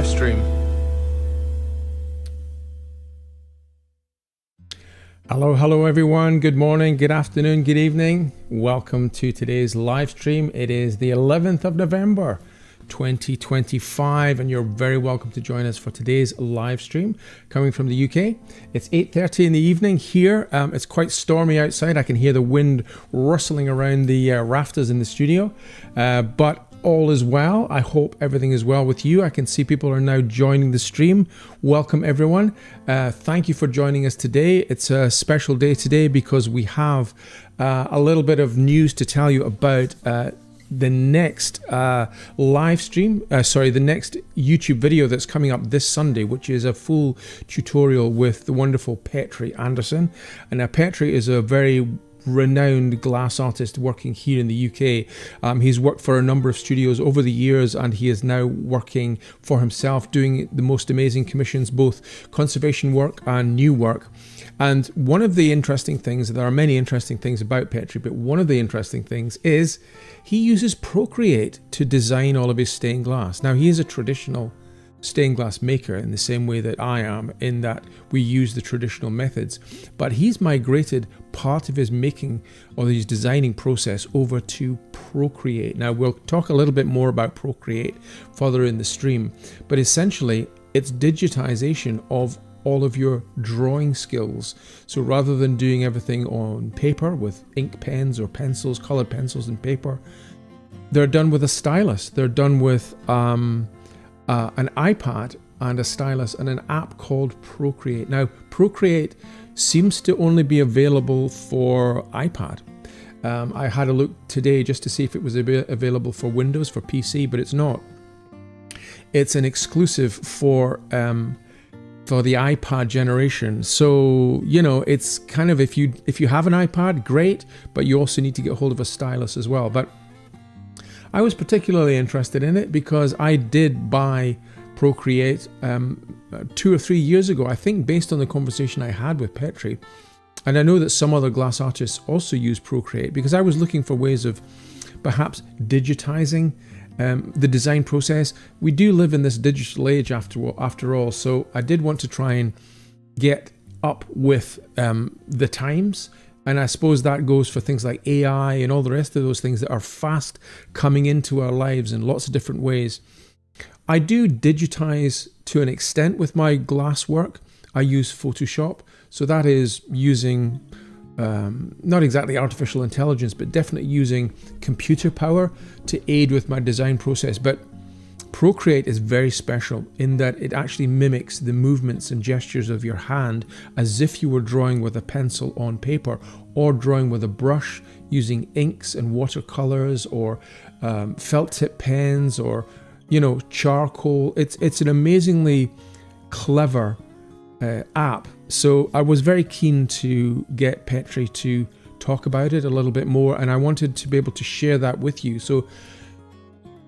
LIVEstream. Hello everyone. Good morning, good afternoon, good evening. Welcome to today's live stream. It is the 11th of November 2025 and you're very welcome to join us for today's live stream coming from the UK. It's 8:30 in the evening here. It's quite stormy outside. I can hear the wind rustling around the rafters in the studio, but all is well. I hope everything is well with you. I can see people are now joining the stream. Welcome everyone. Thank you for joining us today. It's a special day today because we have a little bit of news to tell you about the next live stream, the next YouTube video that's coming up this Sunday, which is a full tutorial with the wonderful Petri Anderson. And now Petri is a very renowned glass artist working here in the UK. He's worked for a number of studios over the years and he is now working for himself, doing the most amazing commissions, both conservation work and new work. And one of the interesting things, there are many interesting things about Petri, but one of the interesting things is he uses Procreate to design all of his stained glass. Now he is a traditional stained glass maker in the same way that I am, in that we use the traditional methods, but he's migrated part of his making or his designing process over to Procreate. Now we'll talk a little bit more about Procreate further in the stream, but essentially it's digitization of all of your drawing skills. So rather than doing everything on paper with ink pens or pencils, colored pencils and paper, they're done with a stylus. They're done with an iPad and a stylus and an app called Procreate. Now, Procreate seems to only be available for iPad. I had a look today just to see if it was available for Windows, for PC, but it's not. It's an exclusive for the iPad generation. So, you know, it's kind of, if you have an iPad, great, but you also need to get hold of a stylus as well. But I was particularly interested in it because I did buy Procreate 2 or 3 years ago, I think, based on the conversation I had with Petri. And I know that some other glass artists also use Procreate because I was looking for ways of perhaps digitizing the design process. We do live in this digital age after all, so I did want to try and get up with the times. And I suppose that goes for things like AI and all the rest of those things that are fast coming into our lives in lots of different ways. I do digitize to an extent with my glass work. I use Photoshop. So that is using, not exactly artificial intelligence, but definitely using computer power to aid with my design process. But Procreate is very special in that it actually mimics the movements and gestures of your hand as if you were drawing with a pencil on paper or drawing with a brush using inks and watercolors or felt tip pens or, you know, charcoal. It's an amazingly clever app. So I was very keen to get Petri to talk about it a little bit more, and I wanted to be able to share that with you. So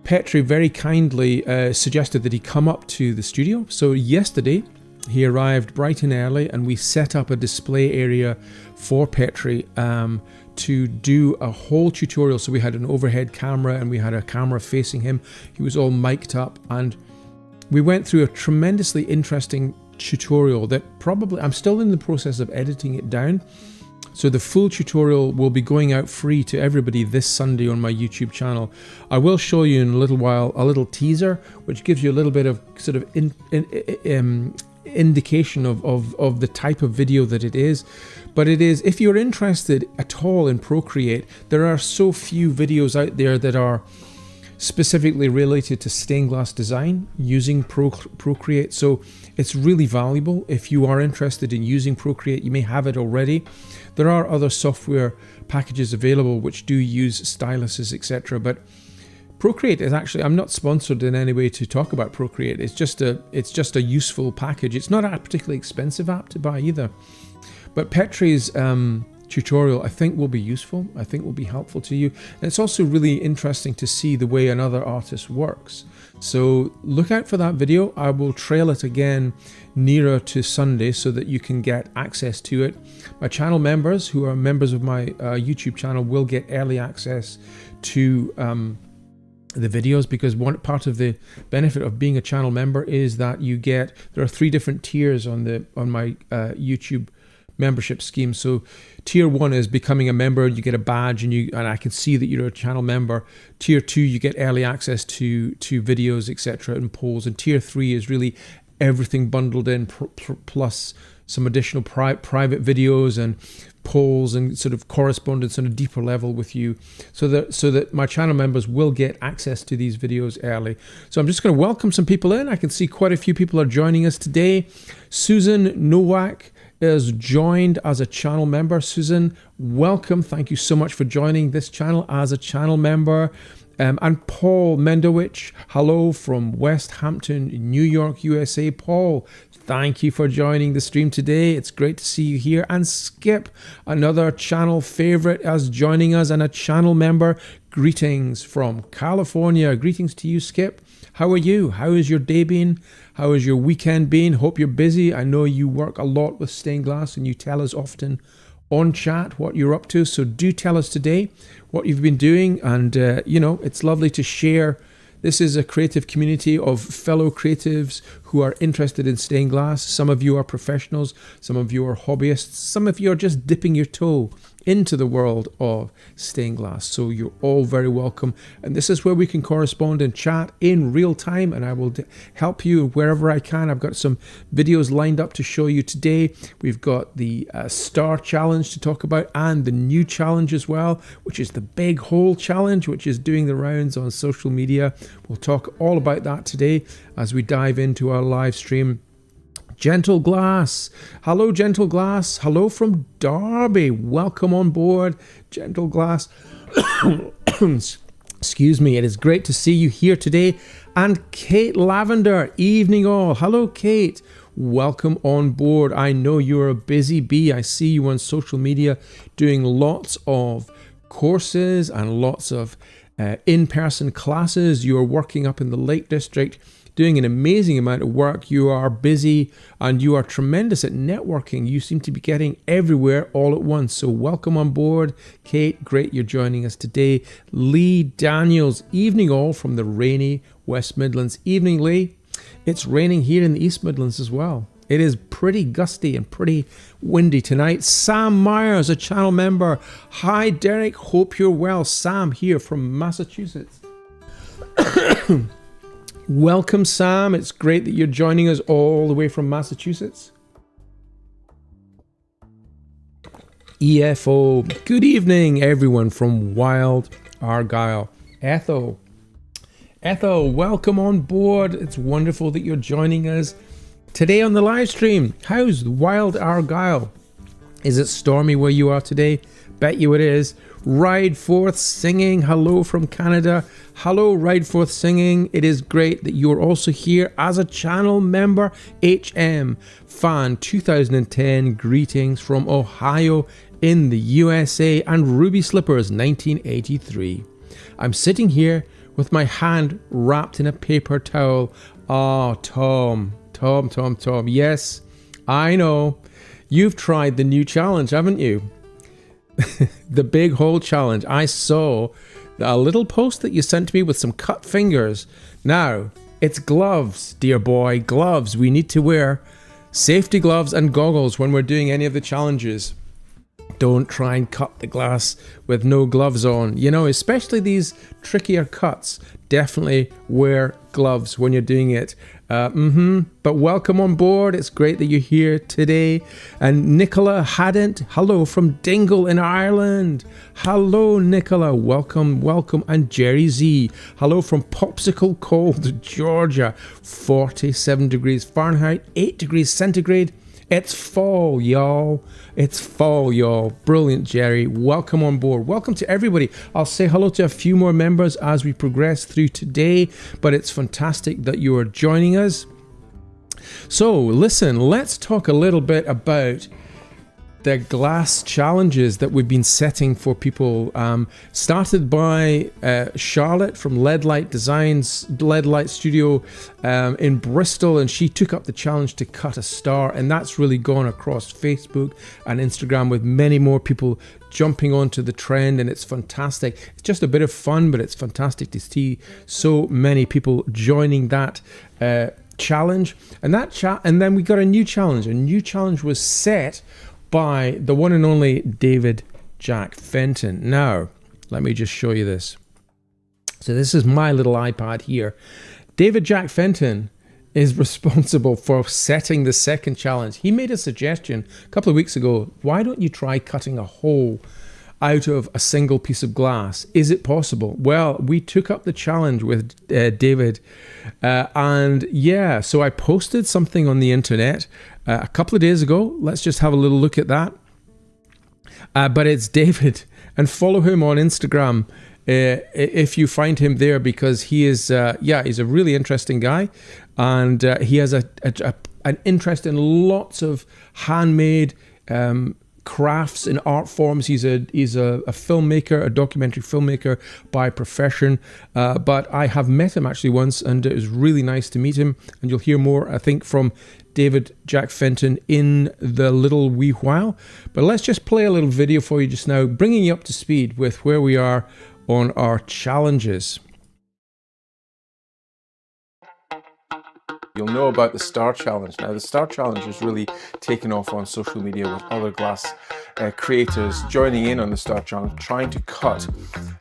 Petri very kindly suggested that he come up to the studio. So yesterday he arrived bright and early and we set up a display area for Petri to do a whole tutorial. So we had an overhead camera and we had a camera facing him. He was all mic'd up and we went through a tremendously interesting tutorial that probably, I'm still in the process of editing it down. So the full tutorial will be going out free to everybody this Sunday on my YouTube channel. I will show you in a little while a little teaser, which gives you a little bit of sort of indication of the type of video that it is. But it is, if you're interested at all in Procreate, there are so few videos out there that are specifically related to stained glass design using Procreate. So it's really valuable. If you are interested in using Procreate, you may have it already. There are other software packages available which do use styluses, etc. But Procreate is actually, I'm not sponsored in any way to talk about Procreate. It's just a useful package. It's not a particularly expensive app to buy either. But Petri's tutorial I think will be useful. I think will be helpful to you. And it's also really interesting to see the way another artist works. So look out for that video. I will trail it again nearer to Sunday so that you can get access to it. My channel members who are members of my YouTube channel will get early access to the videos, because one part of the benefit of being a channel member is that there are 3 different tiers on my YouTube membership scheme. So tier 1 is becoming a member. You get a badge and I can see that you're a channel member. Tier 2, you get early access to videos, etc., and polls. And tier 3 is really everything bundled in, plus some additional private videos and polls and sort of correspondence on a deeper level with you, so that my channel members will get access to these videos early. So I'm just going to welcome some people in. I can see quite a few people are joining us today. Susan Nowak is joined as a channel member. Susan, welcome. Thank you so much for joining this channel as a channel member. And Paul Mendowich, hello from West Hampton, New York, USA. Paul, thank you for joining the stream today. It's great to see you here. And Skip, another channel favorite, is joining us and a channel member. Greetings from California. Greetings to you, Skip. How are you? How has your day been? How has your weekend been? Hope you're busy. I know you work a lot with stained glass and you tell us often on chat what you're up to. So do tell us today what you've been doing. And, it's lovely to share. This is a creative community of fellow creatives who are interested in stained glass. Some of you are professionals. Some of you are hobbyists. Some of you are just dipping your toe into the world of stained glass. So you're all very welcome. And this is where we can correspond and chat in real time. And I will help you wherever I can. I've got some videos lined up to show you today. We've got the Star Challenge to talk about, and the new challenge as well, which is the Big Hole Challenge, which is doing the rounds on social media. We'll talk all about that today as we dive into our live stream. Gentle Glass. Hello, Gentle Glass. Hello from Derby. Welcome on board, Gentle Glass. Excuse me. It is great to see you here today. And Kate Lavender. Evening all. Hello, Kate. Welcome on board. I know you're a busy bee. I see you on social media doing lots of courses and lots of in-person classes. You are working up in the Lake District, doing an amazing amount of work. You are busy and you are tremendous at networking. You seem to be getting everywhere all at once. So welcome on board, Kate. Great you're joining us today. Lee Daniels, evening all from the rainy West Midlands. Evening, Lee. It's raining here in the East Midlands as well. It is pretty gusty and pretty windy tonight. Sam Myers, a channel member. Hi, Derek. Hope you're well. Sam here from Massachusetts. Welcome, Sam. It's great that you're joining us all the way from Massachusetts. EFO. Good evening, everyone from Wild Argyle. Ethel, welcome on board. It's wonderful that you're joining us today on the live stream. How's Wild Argyle? Is it stormy where you are today? Bet you it is. Ride Forth Singing, hello from Canada. Hello, Ride Forth Singing. It is great that you're also here as a channel member. HM Fan 2010, greetings from Ohio in the USA. And Ruby Slippers 1983. I'm sitting here with my hand wrapped in a paper towel. Oh, Tom. Yes, I know. You've tried the new challenge, haven't you? The Big Hole Challenge. I saw a little post that you sent to me with some cut fingers. Now, it's gloves, dear boy, gloves. We need to wear safety gloves and goggles when we're doing any of the challenges. Don't try and cut the glass with no gloves on. You know, especially these trickier cuts. Definitely wear gloves when you're doing it. But welcome on board. It's great that you're here today. And Nicola Haddant, hello from Dingle in Ireland. Hello, Nicola. Welcome. And Jerry Z, hello from Popsicle Cold, Georgia. 47 degrees Fahrenheit, 8 degrees centigrade. It's fall, y'all. Brilliant, Jerry. Welcome on board. Welcome to everybody. I'll say hello to a few more members as we progress through today, but it's fantastic that you are joining us. So listen, let's talk a little bit about the glass challenges that we've been setting for people, started by Charlotte from LED Light Designs, LED Light Studio in Bristol, and she took up the challenge to cut a star, and that's really gone across Facebook and Instagram with many more people jumping onto the trend, and it's fantastic. It's just a bit of fun, but it's fantastic to see so many people joining that challenge. And then we got a new challenge. A new challenge was set by the one and only David Jack Fenton. Now, let me just show you this. So this is my little iPad here. David Jack Fenton is responsible for setting the second challenge. He made a suggestion a couple of weeks ago. Why don't you try cutting a hole out of a single piece of glass? Is it possible? Well, we took up the challenge with David, and yeah, so I posted something on the internet a couple of days ago. Let's just have a little look at that. But it's David, and follow him on Instagram if you find him there, because he is, he's a really interesting guy, and he has an interest in lots of handmade crafts and art forms. He's a filmmaker, a documentary filmmaker by profession, but I have met him actually once, and it was really nice to meet him, and you'll hear more, I think, from David Jack Fenton in the little wee while. But let's just play a little video for you just now, bringing you up to speed with where we are on our challenges. You'll know about the Star Challenge. Now, the Star Challenge is really taken off on social media, with other glass creators joining in on the Star Challenge, trying to cut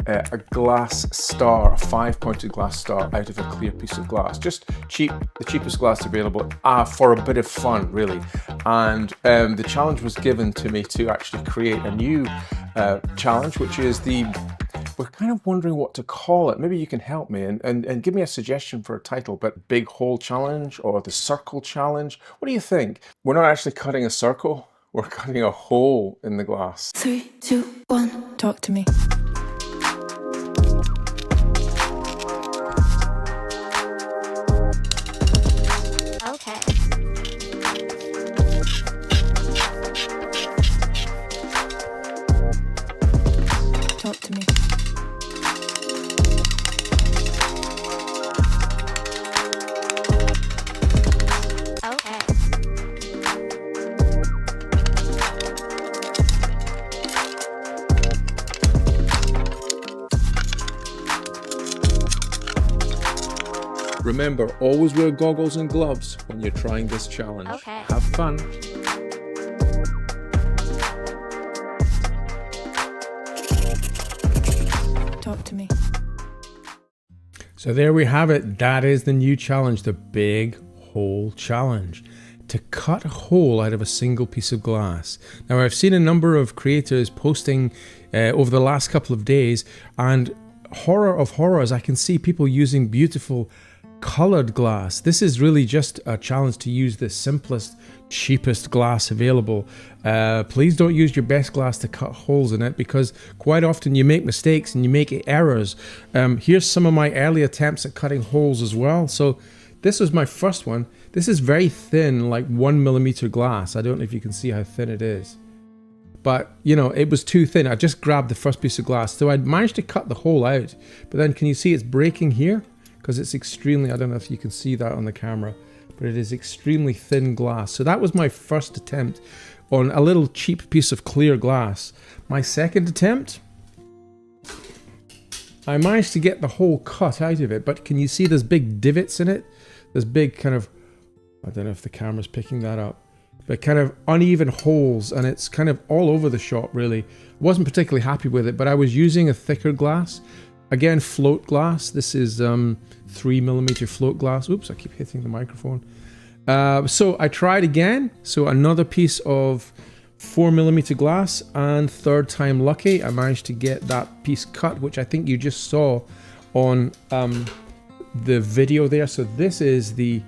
a glass star, a 5-pointed glass star, out of a clear piece of glass. Just cheap, the cheapest glass available, for a bit of fun, really. And the challenge was given to me to actually create a new challenge, which is we're kind of wondering what to call it. Maybe you can help me and give me a suggestion for a title, but Big Hole Challenge or the Circle Challenge. What do you think? We're not actually cutting a circle, we're cutting a hole in the glass. 3, 2, 1, talk to me. Okay. Talk to me. Remember, always wear goggles and gloves when you're trying this challenge. Okay. Have fun. Talk to me. So there we have it. That is the new challenge, the Big Hole Challenge. To cut a hole out of a single piece of glass. Now, I've seen a number of creators posting over the last couple of days, and horror of horrors, I can see people using beautiful colored glass. This is really just a challenge to use the simplest, cheapest glass available. Please don't use your best glass to cut holes in it, because quite often you make mistakes and you make errors. Here's some of my early attempts at cutting holes as well. So this was my first one. This is very thin, like 1mm glass. I don't know if you can see how thin it is, but you know, it was too thin. I just grabbed the first piece of glass, so I'd managed to cut the hole out, but then can you see it's breaking here? Because it's extremely, I don't know if you can see that on the camera, but it is extremely thin glass. So that was my first attempt on a little cheap piece of clear glass. My second attempt, I managed to get the hole cut out of it, but can you see there's big divots in it? There's big kind of, I don't know if the camera's picking that up, but kind of uneven holes, and it's kind of all over the shop really. Wasn't particularly happy with it, but I was using a thicker glass. Again, float glass. This is 3mm float glass. Oops, I keep hitting the microphone. So I tried again. So another piece of 4mm glass, and third time lucky, I managed to get that piece cut, which I think you just saw on the video there. So this is the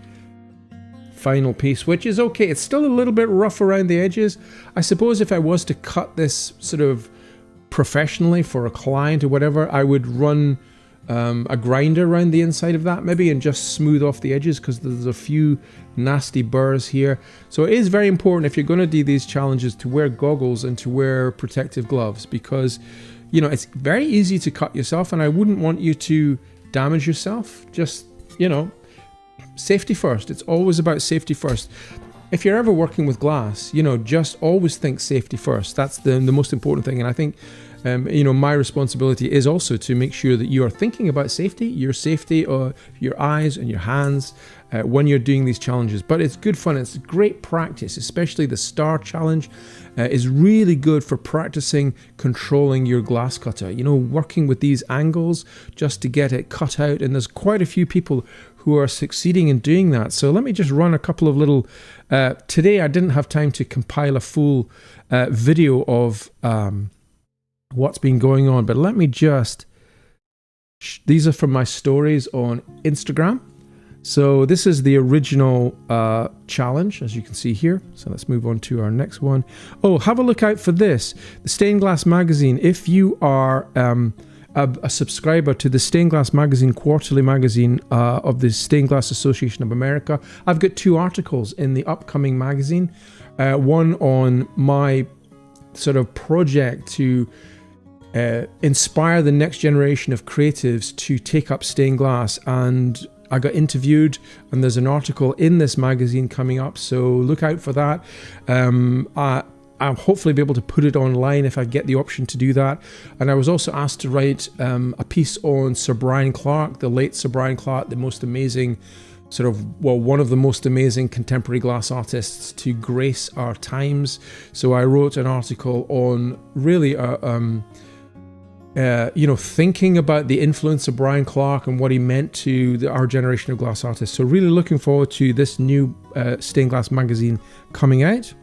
final piece, which is okay. It's still a little bit rough around the edges. I suppose if I was to cut this sort of professionally for a client or whatever, I would run a grinder around the inside of that maybe and just smooth off the edges, because there's a few nasty burrs here. So it is very important if you're going to do these challenges to wear goggles and to wear protective gloves, because you know it's very easy to cut yourself, and I wouldn't want you to damage yourself. Just, you know, safety first. It's always about safety first. If you're ever working with glass, you know, just always think safety first. That's the most important thing. And I think, you know, my responsibility is also to make sure that you are thinking about safety, your safety of your eyes and your hands when you're doing these challenges. But it's good fun. It's great practice, especially the star challenge is really good for practicing controlling your glass cutter, you know, working with these angles just to get it cut out. And there's quite a few people who are succeeding in doing that. So let me just run a couple of little, today I didn't have time to compile a full video of what's been going on, but let me just, these are from my stories on Instagram. So this is the original challenge, as you can see here. So let's move on to our next one. Oh, have a look out for this, the Stained Glass Magazine. If you are a subscriber to the Stained Glass Magazine, quarterly magazine of the Stained Glass Association of America, I've got 2 articles in the upcoming magazine. One on my sort of project to inspire the next generation of creatives to take up stained glass, and I got interviewed, and there's an article in this magazine coming up, so look out for that. I'll hopefully be able to put it online if I get the option to do that. And I was also asked to write a piece on Sir Brian Clark, the late Sir Brian Clark, the most amazing sort of, well, one of the most amazing contemporary glass artists to grace our times. So I wrote an article on really, you know, thinking about the influence of Brian Clark and what he meant to our generation of glass artists. So really looking forward to this new Stained Glass magazine coming out.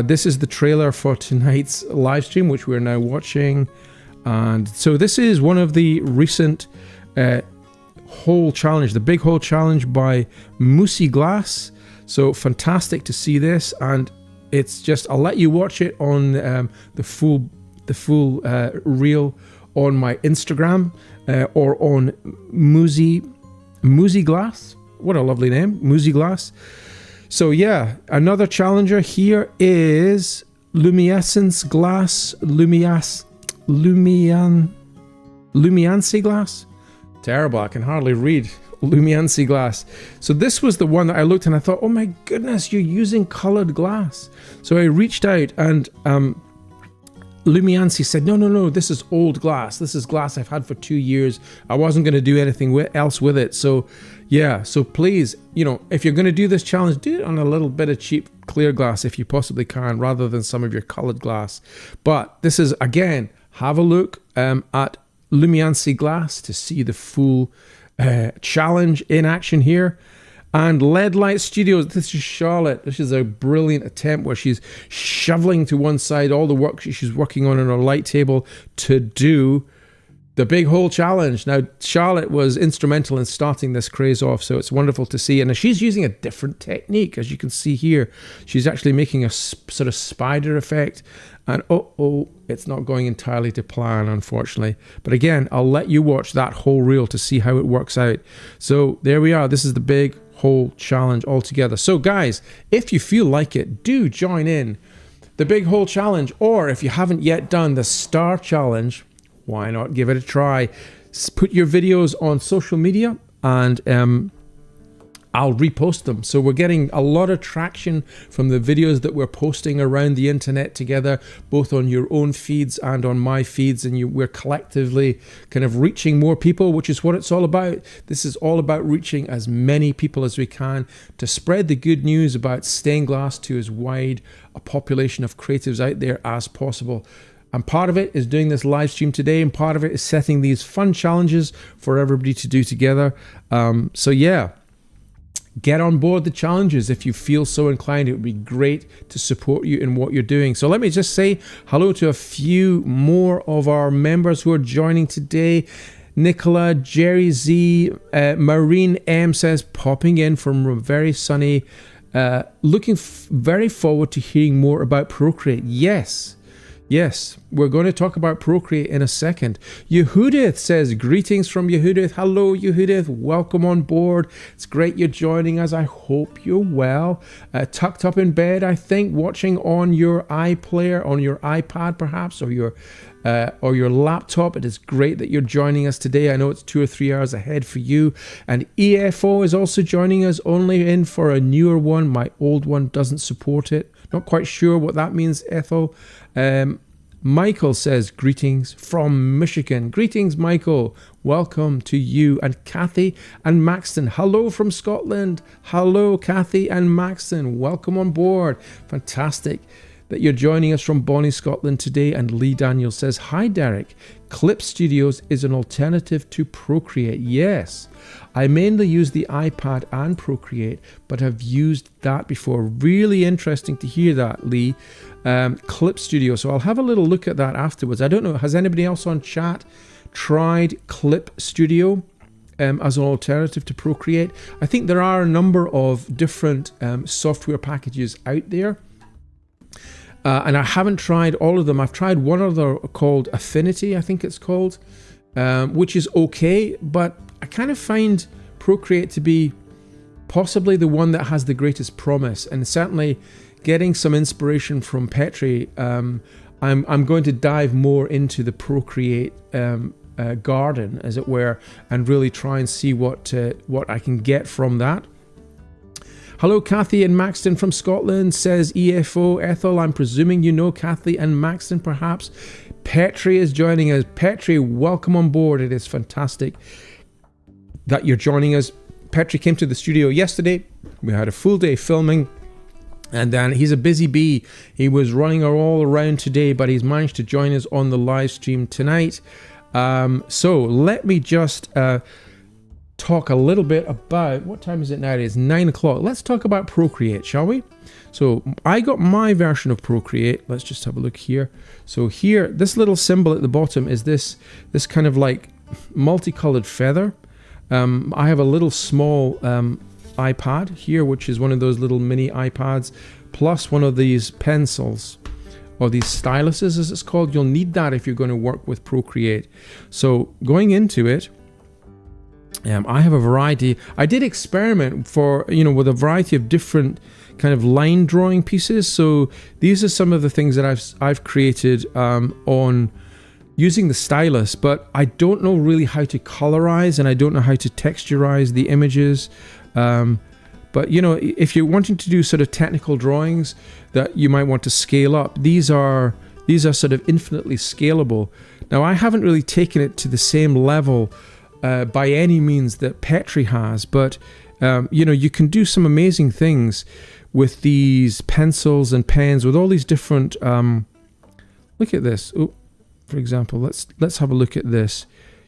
This is the trailer for tonight's live stream, which we're now watching. And so this is one of the recent hole challenge, the big hole challenge by Moosey Glass. So fantastic to see this, and it's just, I'll let you watch it on the full reel on my Instagram or on Moosey Glass. What a lovely name, Moosey Glass. So yeah, another challenger here is Lumiescence Glass, Lumiancy Glass. Terrible, I can hardly read. Lumiancy Glass. So this was the one that I looked and I thought, oh my goodness, you're using colored glass. So I reached out, and Lumiancy said, no, this is old glass. This is glass I've had for 2 years. I wasn't going to do anything else with it. So yeah, so please, you know, if you're going to do this challenge, do it on a little bit of cheap clear glass if you possibly can, rather than some of your colored glass. But this is, again, have a look at Lumiancy Glass to see the full challenge in action here. And LED Light Studios, this is Charlotte. This is a brilliant attempt where she's shoveling to one side all the work she's working on her light table to do the big hole challenge. Now, Charlotte was instrumental in starting this craze off, so it's wonderful to see. And she's using a different technique, as you can see here. She's actually making a sort of spider effect. And it's not going entirely to plan, unfortunately. But again, I'll let you watch that whole reel to see how it works out. So there we are. This is the big hole challenge altogether. So guys, if you feel like it, do join in the big hole challenge. Or if you haven't yet done the star challenge, why not give it a try? Put your videos on social media and I'll repost them. So we're getting a lot of traction from the videos that we're posting around the internet together, both on your own feeds and on my feeds, and we're collectively kind of reaching more people, which is what it's all about. This is all about reaching as many people as we can to spread the good news about stained glass to as wide a population of creatives out there as possible. And part of it is doing this live stream today, and part of it is setting these fun challenges for everybody to do together. So yeah, get on board the challenges if you feel so inclined. It would be great to support you in what you're doing. So let me just say hello to a few more of our members who are joining today. Nicola, Jerry Z, Marine M says, popping in from very sunny, looking very forward to hearing more about Procreate. Yes, Yes, we're going to talk about Procreate in a second. Yehudith says, greetings from Yehudith. Hello, Yehudith. Welcome on board. It's great you're joining us. I hope you're well. Tucked up in bed, I think, watching on your iPlayer, on your iPad perhaps, or your laptop. It is great that you're joining us today. I know it's 2 or 3 hours ahead for you. And EFO is also joining us, only in for a newer one. My old one doesn't support it. Not quite sure what that means, Ethel. Michael says, greetings from Michigan. Greetings, Michael. Welcome to you. And Kathy and Maxton. Hello from Scotland. Hello, Kathy and Maxton. Welcome on board. Fantastic that you're joining us from Bonnie, Scotland today. And Lee Daniel says, hi, Derek. Clip Studios is an alternative to Procreate. Yes, I mainly use the iPad and Procreate, but have used that before. Really interesting to hear that, Lee. Clip Studio. So I'll have a little look at that afterwards. I don't know, has anybody else on chat tried Clip Studio as an alternative to Procreate? I think there are a number of different software packages out there. And I haven't tried all of them. I've tried one other called Affinity, I think it's called, which is okay, but I kind of find Procreate to be possibly the one that has the greatest promise. And certainly getting some inspiration from Petri, I'm going to dive more into the Procreate garden, as it were, and really try and see what I can get from that. Hello, Kathy and Maxton from Scotland, says EFO. Ethel, I'm presuming you know Kathy and Maxton, perhaps. Petri is joining us. Petri, welcome on board. It is fantastic that you're joining us. Petri came to the studio yesterday. We had a full day filming. And then he's a busy bee. He was running all around today, but he's managed to join us on the live stream tonight. So let me just talk a little bit about, what time is it now? It is 9 o'clock. Let's talk about Procreate, shall we? So I got my version of Procreate. Let's just have a look here. So here, this little symbol at the bottom is this kind of like multicolored feather. I have a little small iPad here, which is one of those little mini iPads, plus one of these pencils, or these styluses as it's called. You'll need that if you're going to work with Procreate. So going into it, I have a variety. I did experiment with a variety of different kind of line drawing pieces. So these are some of the things that I've created on using the stylus, but I don't know really how to colorize, and I don't know how to texturize the images. But if you're wanting to do sort of technical drawings that you might want to scale up, these are sort of infinitely scalable. Now, I haven't really taken it to the same level by any means that Petri has, but you can do some amazing things with these pencils and pens, with all these different look at this. For example, let's have a look at this.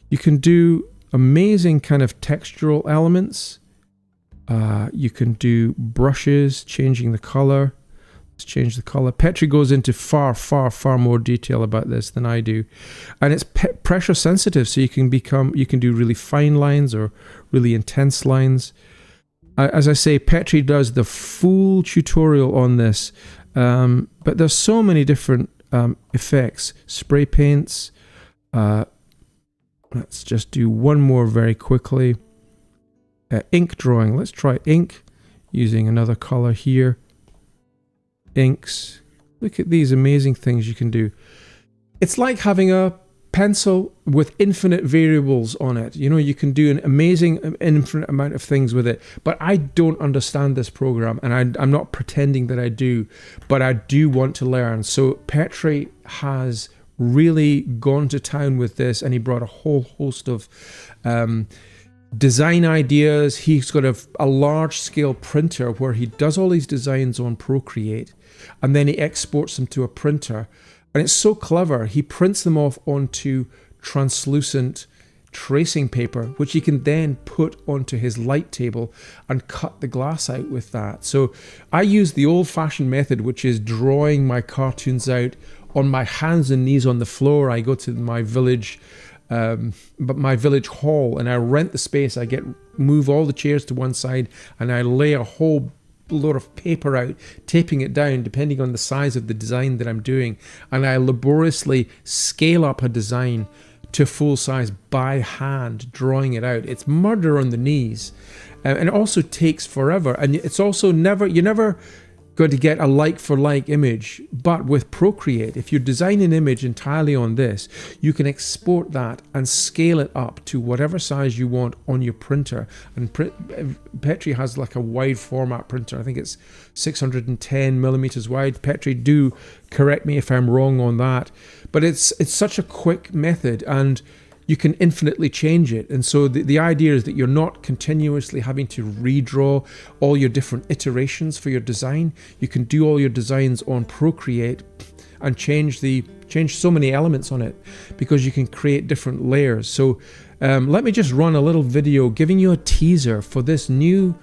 You can do amazing kind of textural elements. You can do brushes, changing the color. Let's change the color. Petri goes into far more detail about this than I do, and it's pressure sensitive, so you can do really fine lines or really intense lines. As I say, Petri does the full tutorial on this, but there's so many different effects. Spray paints. Let's just do one more very quickly. Ink drawing. Let's try ink using another color here. Inks. Look at these amazing things you can do. It's like having a pencil with infinite variables on it. You can do an amazing infinite amount of things with it. But I don't understand this program, and I'm not pretending that I do, but I do want to learn. So Petri has really gone to town with this, and he brought a whole host of design ideas. He's got a large scale printer where he does all these designs on Procreate, and then he exports them to a printer, and it's so clever. He prints them off onto translucent tracing paper, which he can then put onto his light table and cut the glass out with that. So I use the old-fashioned method, which is drawing my cartoons out on my hands and knees on the floor. I go to my village hall, and I rent the space. I move all the chairs to one side, and I lay a whole load of paper out, taping it down depending on the size of the design that I'm doing, and I laboriously scale up a design to full size by hand, drawing it out. It's murder on the knees, and it also takes forever, and it's also you're never going to get a like for like image. But with Procreate, if you design an image entirely on this, you can export that and scale it up to whatever size you want on your printer. And Petri has like a wide format printer. I think it's 610 millimeters wide. Petri, do correct me if I'm wrong on that, but it's such a quick method, and you can infinitely change it. And so the idea is that you're not continuously having to redraw all your different iterations for your design. You can do all your designs on Procreate and change so many elements on it, because you can create different layers. So let me just run a little video giving you a teaser for this new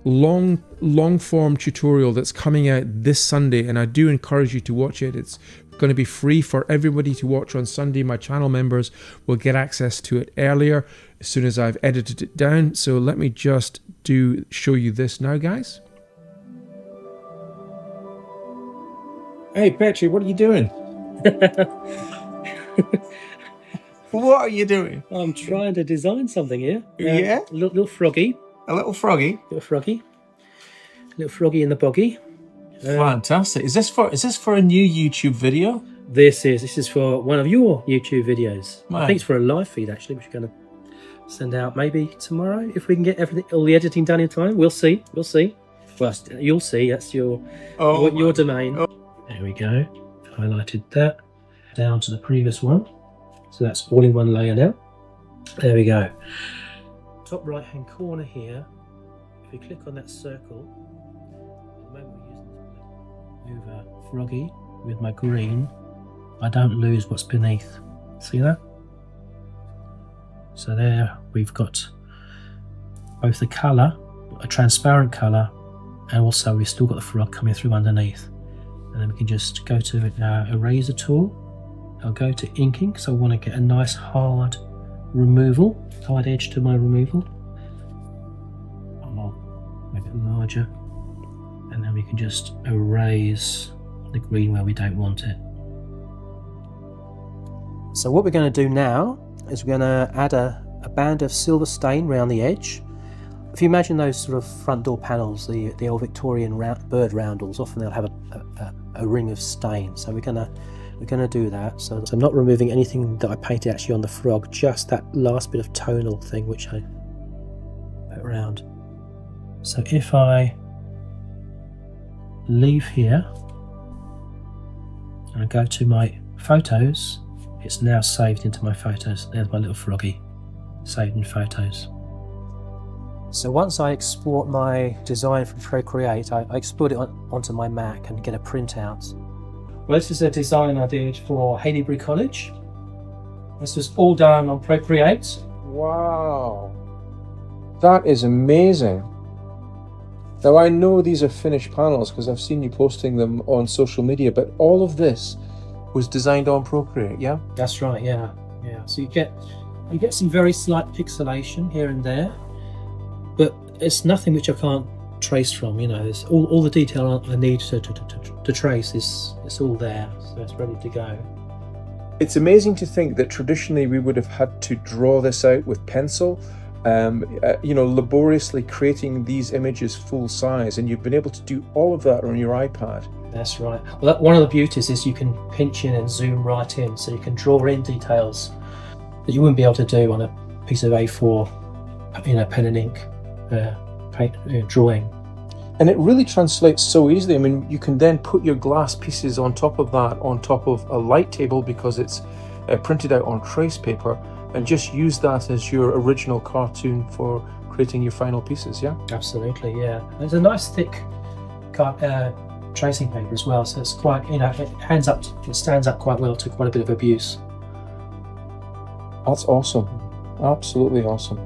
long form tutorial that's coming out this Sunday, and I do encourage you to watch it. It's going to be free for everybody to watch on Sunday. My channel members will get access to it earlier as soon as I've edited it down. So let me just show you this now, guys. Hey Petri, what are you doing? What are you doing? I'm trying to design something here. Yeah? Little froggy. A little froggy? Little froggy. Little froggy in the boggy. Fantastic. Is this for a new YouTube video? This is for one of your YouTube videos. Right. I think it's for a live feed actually, which we're going to send out maybe tomorrow if we can get all the editing done in time. We'll see. Well, you'll see. That's your domain. Oh. There we go. Highlighted that down to the previous one. So that's all in one layer now. There we go. Top right hand corner here. If we click on that circle, at the moment we're using this over froggy with my green, I don't lose what's beneath. See that? So there we've got both the colour, a transparent colour, and also we've still got the frog coming through underneath. And then we can just go to eraser tool. I'll go to inking, so I want to get a nice hard removal, hard edge to my removal. I'll make it larger, and then we can just erase the green where we don't want it. So what we're going to do now is we're going to add a band of silver stain around the edge. If you imagine those sort of front door panels, the old Victorian bird roundels, often they'll have a ring of stain. So we're going to do that. So I'm not removing anything that I painted actually on the frog, just that last bit of tonal thing which I put around. So if I leave here and I go to my photos, it's now saved into my photos. There's my little froggy saved in photos. So once I export my design from Procreate, I export it onto my Mac and get a printout. Well, this is a design I did for Haileybury College. This was all done on Procreate. Wow, that is amazing. Now I know these are finished panels because I've seen you posting them on social media, but all of this was designed on Procreate, yeah? That's right, yeah. So you get some very slight pixelation here and there, but it's nothing which I can't trace from. It's all the detail I need to trace it's all there, so it's ready to go. It's amazing to think that traditionally we would have had to draw this out with pencil, laboriously creating these images full size, and you've been able to do all of that on your iPad. That's right. Well, one of the beauties is you can pinch in and zoom right in, so you can draw in details that you wouldn't be able to do on a piece of A4, pen and ink drawing. And it really translates so easily. I mean, you can then put your glass pieces on top of that, on top of a light table, because it's printed out on trace paper, and just use that as your original cartoon for creating your final pieces, yeah? Absolutely, yeah. There's a nice thick tracing paper as well, so it's quite, it stands up quite well to quite a bit of abuse. That's awesome. Absolutely awesome.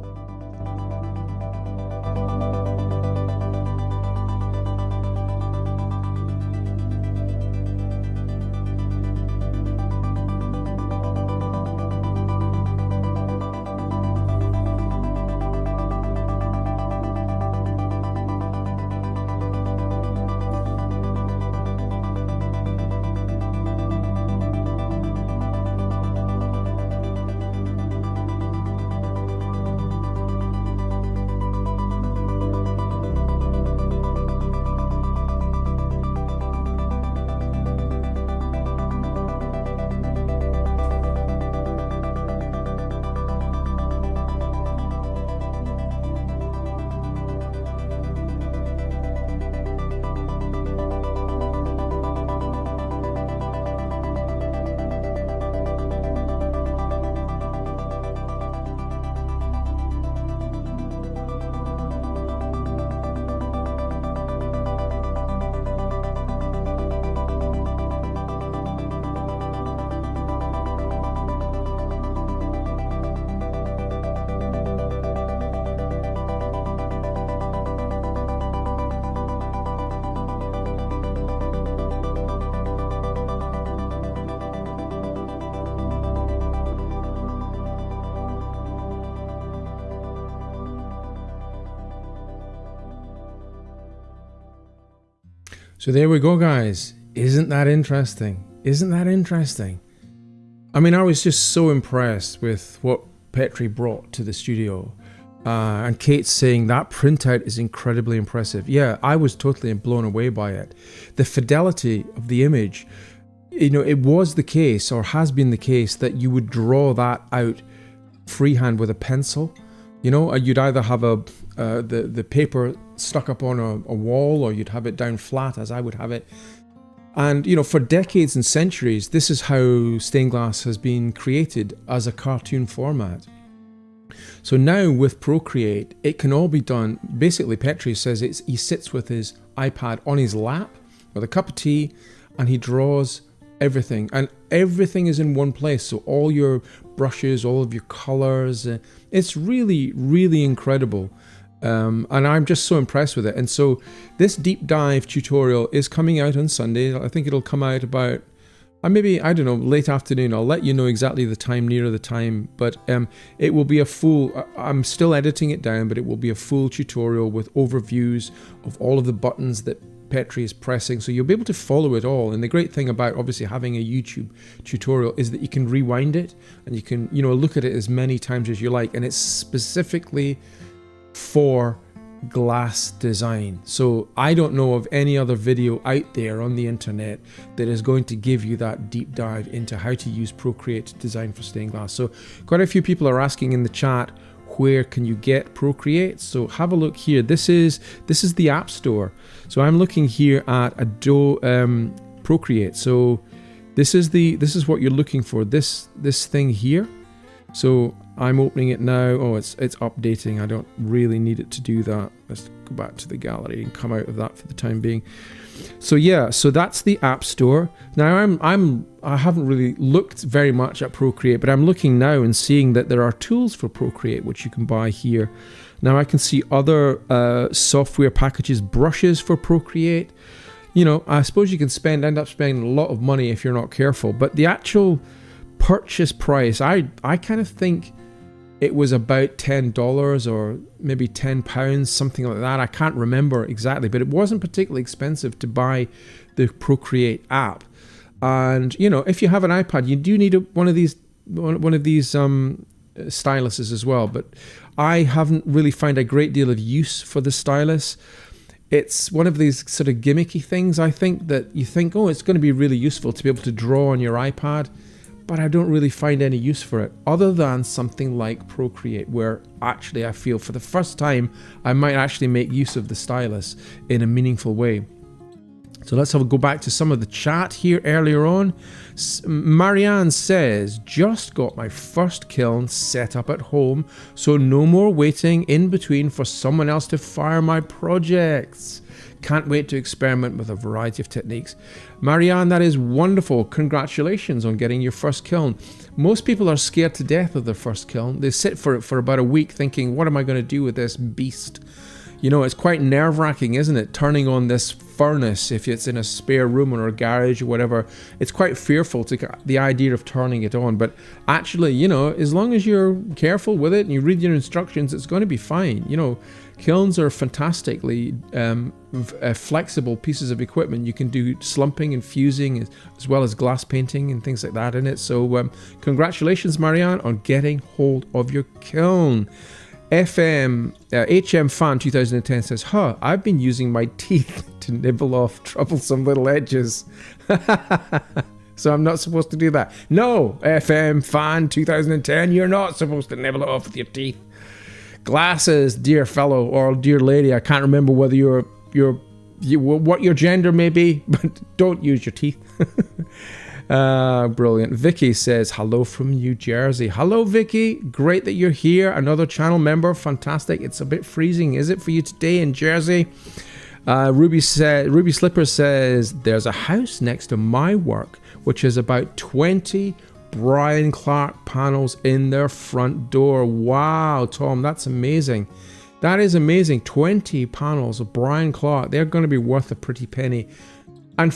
So there we go, guys. Isn't that interesting? Isn't that interesting? I mean, I was just so impressed with what Petri brought to the studio. And Kate's saying that printout is incredibly impressive. Yeah, I was totally blown away by it. The fidelity of the image, you know, it was the case, or has been the case, that you would draw that out freehand with a pencil. You know, you'd either have the paper stuck up on a wall, or you'd have it down flat, as I would have it. And, you know, for decades and centuries, this is how stained glass has been created, as a cartoon format. So now with Procreate, it can all be done. Basically, Petri says he sits with his iPad on his lap with a cup of tea, and he draws everything. And everything is in one place. So all your brushes, all of your colors, it's really, really incredible. And I'm just so impressed with it. And so this deep dive tutorial is coming out on Sunday. I think it'll come out about maybe, I don't know, late afternoon. I'll let you know exactly the time, nearer the time. But it will be a full, I'm still editing it down, but it will be a full tutorial with overviews of all of the buttons that Petri is pressing. So you'll be able to follow it all. And the great thing about obviously having a YouTube tutorial is that you can rewind it, and you can, you know, look at it as many times as you like. And it's specifically for glass design. So I don't know of any other video out there on the internet that is going to give you that deep dive into how to use Procreate to design for stained glass. So quite a few people are asking in the chat, where can you get Procreate? So have a look here. This is the App Store. So I'm looking here at Adobe Procreate. So this is what you're looking for. This thing here. So I'm opening it now. Oh, it's updating. I don't really need it to do that. Let's go back to the gallery and come out of that for the time being. So yeah, so that's the App Store. Now I haven't really looked very much at Procreate, but I'm looking now and seeing that there are tools for Procreate which you can buy here. Now I can see other software packages, brushes for Procreate. You know, I suppose you can end up spending a lot of money if you're not careful, but the actual purchase price, I kind of think it was about $10 or maybe £10, something like that. I can't remember exactly, but it wasn't particularly expensive to buy the Procreate app. And you know, if you have an iPad, you do need one of these styluses as well. But I haven't really found a great deal of use for the stylus. It's one of these sort of gimmicky things, I think, that you think, oh, it's going to be really useful to be able to draw on your iPad. But I don't really find any use for it, other than something like Procreate, where actually I feel for the first time I might actually make use of the stylus in a meaningful way. So let's go back to some of the chat here earlier on. Marianne says, just got my first kiln set up at home, so no more waiting in between for someone else to fire my projects. Can't wait to experiment with a variety of techniques. Marianne, that is wonderful. Congratulations on getting your first kiln. Most people are scared to death of their first kiln. They sit for it for about a week thinking, what am I going to do with this beast? You know, it's quite nerve-wracking, isn't it? Turning on this furnace, if it's in a spare room or a garage or whatever. It's quite fearful to the idea of turning it on. But actually, you know, as long as you're careful with it and you read your instructions, it's going to be fine. You know, kilns are fantastically flexible pieces of equipment. You can do slumping and fusing as well as glass painting and things like that in it. So congratulations, Marianne, on getting hold of your kiln. HM Fan 2010 says, I've been using my teeth to nibble off troublesome little edges. So I'm not supposed to do that. No, FM Fan 2010, you're not supposed to nibble it off with your teeth. Glasses, dear fellow or dear lady, I can't remember whether what your gender may be, but don't use your teeth. Brilliant. Vicky says, hello from New Jersey. Hello, Vicky. Great that you're here. Another channel member. Fantastic. It's a bit freezing, is it, for you today in Jersey? Ruby Slipper says, there's a house next to my work which has about 20 Brian Clark panels in their front door. Wow, Tom, that's amazing. That is amazing. 20 panels of Brian Clark. They're going to be worth a pretty penny. And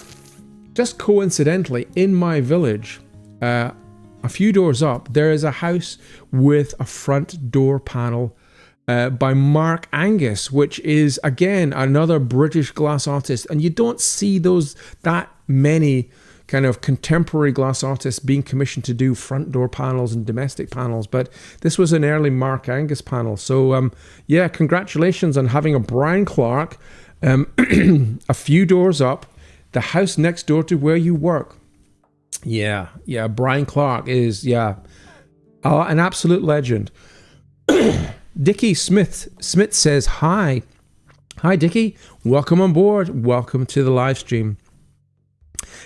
just coincidentally, in my village, a few doors up, there is a house with a front door panel by Mark Angus, which is, again, another British glass artist. And you don't see that many kind of contemporary glass artists being commissioned to do front door panels and domestic panels, but this was an early Mark Angus panel. So yeah, congratulations on having a Brian Clark a few doors up, the house next door to where you work. Yeah, Brian Clark is an absolute legend. Dickie Smith says hi Dickie, welcome on board, welcome to the live stream.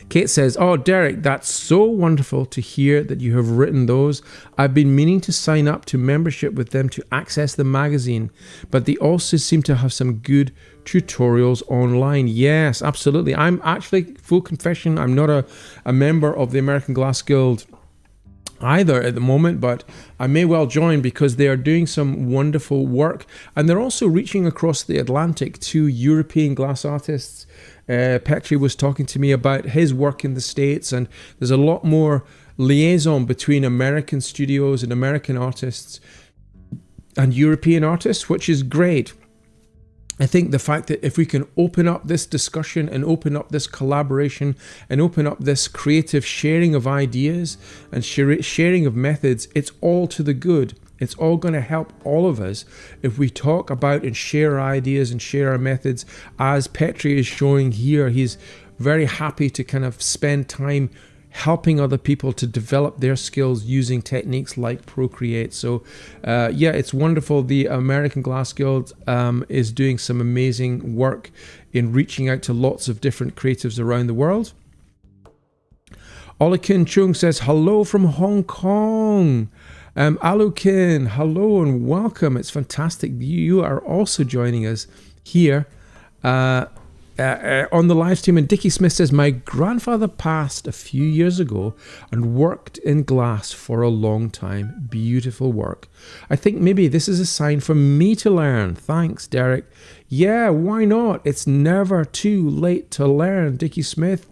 Kate says, oh, Derek, that's so wonderful to hear that you have written those. I've been meaning to sign up to membership with them to access the magazine, but they also seem to have some good tutorials online. Yes, absolutely. I'm actually, full confession, I'm not a member of the American Glass Guild either at the moment, but I may well join because they are doing some wonderful work, and they're also reaching across the Atlantic to European glass artists. Petri was talking to me about his work in the States, and there's a lot more liaison between American studios and American artists and European artists, which is great. I think the fact that if we can open up this discussion and open up this collaboration and open up this creative sharing of ideas and sharing of methods, it's all to the good. It's all going to help all of us if we talk about and share our ideas and share our methods. As Petri is showing here, he's very happy to kind of spend time helping other people to develop their skills using techniques like Procreate. So yeah, it's wonderful. The American Glass Guild is doing some amazing work in reaching out to lots of different creatives around the world. Olakin Chung says, hello from Hong Kong. Alukin, hello and welcome. It's fantastic. You are also joining us here on the live stream. And Dickie Smith says, my grandfather passed a few years ago and worked in glass for a long time. Beautiful work. I think maybe this is a sign for me to learn. Thanks, Derek. Yeah, why not? It's never too late to learn. Dickie Smith,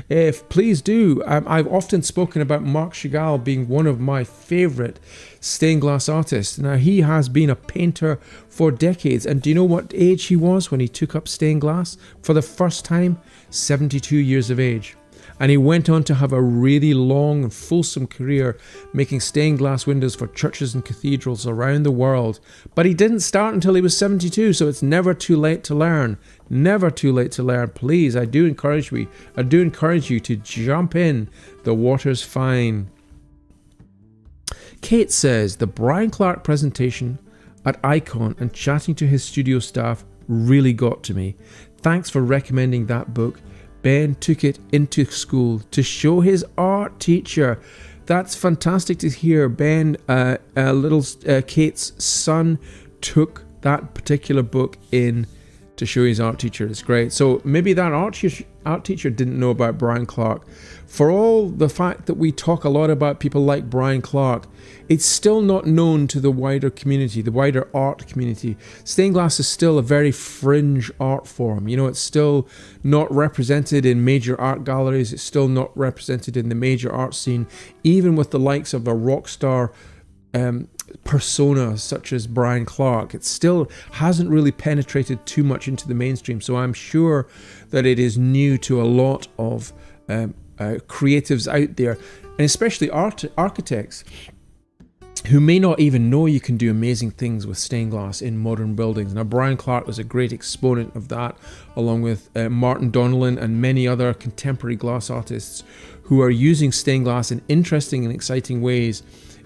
if please do. I've often spoken about Marc Chagall being one of my favorite stained glass artists. Now, he has been a painter for decades. And do you know what age he was when he took up stained glass for the first time? 72 years of age. And he went on to have a really long and fulsome career making stained glass windows for churches and cathedrals around the world. But he didn't start until he was 72, so it's never too late to learn. Never too late to learn. Please, I do encourage you to jump in. The water's fine. Kate says, the Brian Clark presentation at Icon and chatting to his studio staff really got to me. Thanks for recommending that book. Ben took it into school to show his art teacher. That's fantastic to hear. Ben, Kate's son, took that particular book in to show his art teacher. It's great. So maybe that art teacher didn't know about Brian Clark. For all the fact that we talk a lot about people like Brian Clark, it's still not known to the wider community, the wider art community. Stained glass is still a very fringe art form. You know, it's still not represented in major art galleries. It's still not represented in the major art scene, even with the likes of a rock star persona such as Brian Clark. It still hasn't really penetrated too much into the mainstream. So I'm sure that it is new to a lot of creatives out there, and especially architects who may not even know you can do amazing things with stained glass in modern buildings. Now, Brian Clark was a great exponent of that, along with Martin Donnellan and many other contemporary glass artists who are using stained glass in interesting and exciting ways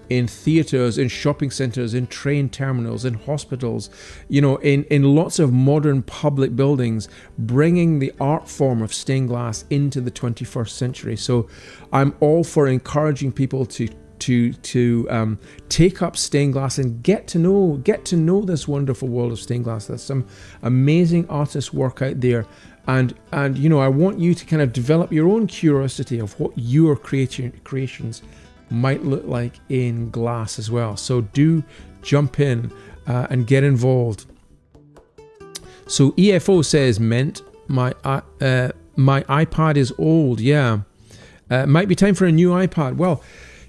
in theaters, in shopping centers, in train terminals, in hospitals, you know, in lots of modern public buildings, bringing the art form of stained glass into the 21st century. So I'm all for encouraging people to take up stained glass and get to know this wonderful world of stained glass. There's some amazing artist work out there, and you know, I want you to kind of develop your own curiosity of what your creations might look like in glass as well. So do jump in and get involved. So EFO says, meant my iPad is old. Yeah, might be time for a new iPad. Well,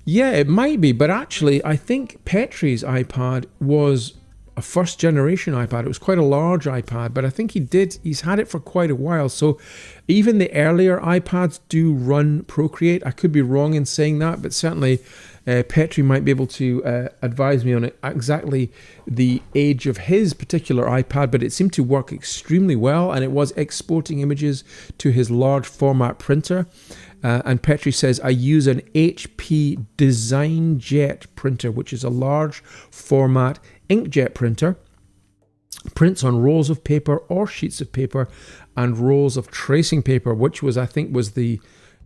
yeah, it might be, but actually I think Petri's iPad was a first generation iPad. It was quite a large iPad, but I think he's had it for quite a while. So even the earlier iPads do run Procreate. I could be wrong in saying that, but certainly Petri might be able to advise me on exactly the age of his particular iPad, but it seemed to work extremely well, and it was exporting images to his large format printer. And Petri says, I use an HP DesignJet printer, which is a large format inkjet printer. Prints on rolls of paper or sheets of paper and rolls of tracing paper, which was, I think, was the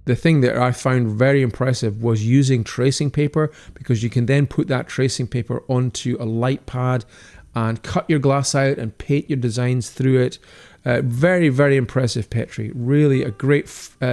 thing that I found very impressive, was using tracing paper, because you can then put that tracing paper onto a light pad and cut your glass out and paint your designs through it. Very, very impressive, Petri. Really a great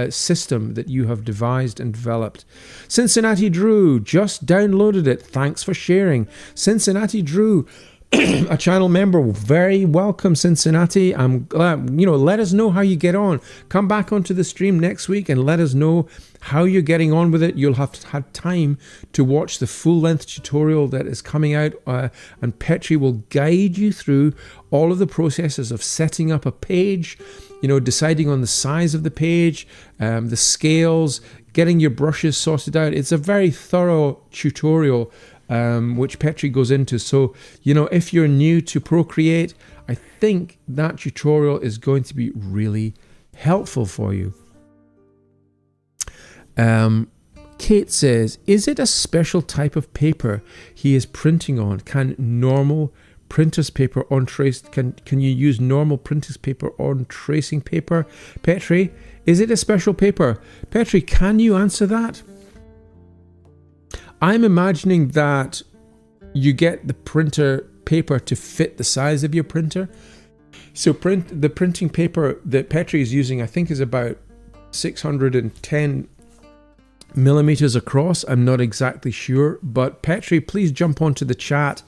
system that you have devised and developed. Cincinnati Drew just downloaded it. Thanks for sharing. Cincinnati Drew, a channel member. Very welcome, Cincinnati. I'm glad, let us know how you get on. Come back onto the stream next week and let us know how you're getting on with it. You'll have to have time to watch the full-length tutorial that is coming out, and Petri will guide you through all of the processes of setting up a page, deciding on the size of the page, the scales, getting your brushes sorted out. It's a very thorough tutorial which Petri goes into. So, if you're new to Procreate, I think that tutorial is going to be really helpful for you. Kate says, is it a special type of paper he is printing on? Can normal printer's paper on can you use normal printer's paper on tracing paper? Petri, is it a special paper? Petri, can you answer that? I'm imagining that you get the printer paper to fit the size of your printer. So the printing paper that Petri is using, I think, is about 610 millimeters across. I'm not exactly sure, but Petri, please jump onto the chat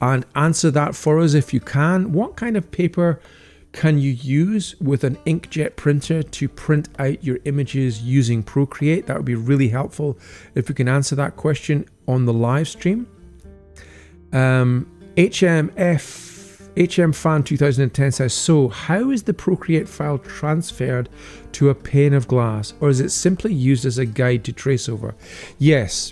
and answer that for us if you can. What kind of paper can you use with an inkjet printer to print out your images using Procreate? That would be really helpful if you can answer that question on the live stream. HM Fan 2010 says, so how is the Procreate file transferred to a pane of glass, or is it simply used as a guide to trace over? Yes.